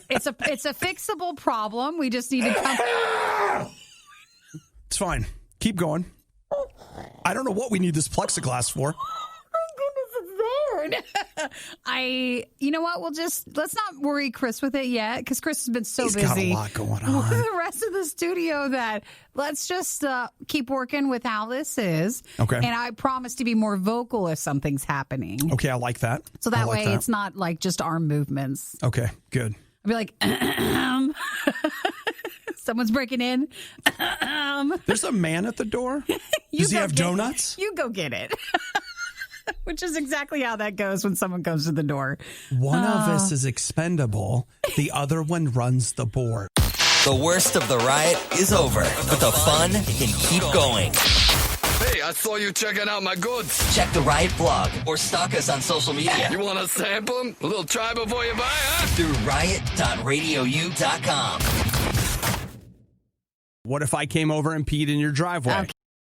Speaker 2: it's a fixable problem. We just need to come.
Speaker 1: It's fine. Keep going. I don't know what we need this plexiglass for.
Speaker 2: You know what? Let's not worry Chris with it yet, because Chris has been so busy.
Speaker 1: He's got a lot going on.
Speaker 2: With the rest of the studio, that let's just keep working with how this is.
Speaker 1: Okay.
Speaker 2: And I promise to be more vocal if something's happening.
Speaker 1: Okay, I like that.
Speaker 2: So that way it's not like just arm movements.
Speaker 1: Okay, good.
Speaker 2: I'll be like, someone's breaking in.
Speaker 1: There's a man at the door. Does he have donuts?
Speaker 2: You go get it. Which is exactly how that goes when someone comes to the door.
Speaker 1: One of us is expendable. The other one runs the board.
Speaker 3: The worst of the riot is over, but the fun can keep going.
Speaker 6: Hey, I saw you checking out my goods.
Speaker 3: Check the Riot blog or stalk us on social media.
Speaker 6: You want to sample them? A little try before you buy, huh?
Speaker 3: Through riot.radiou.com.
Speaker 1: What if I came over and peed in your driveway?
Speaker 2: Okay.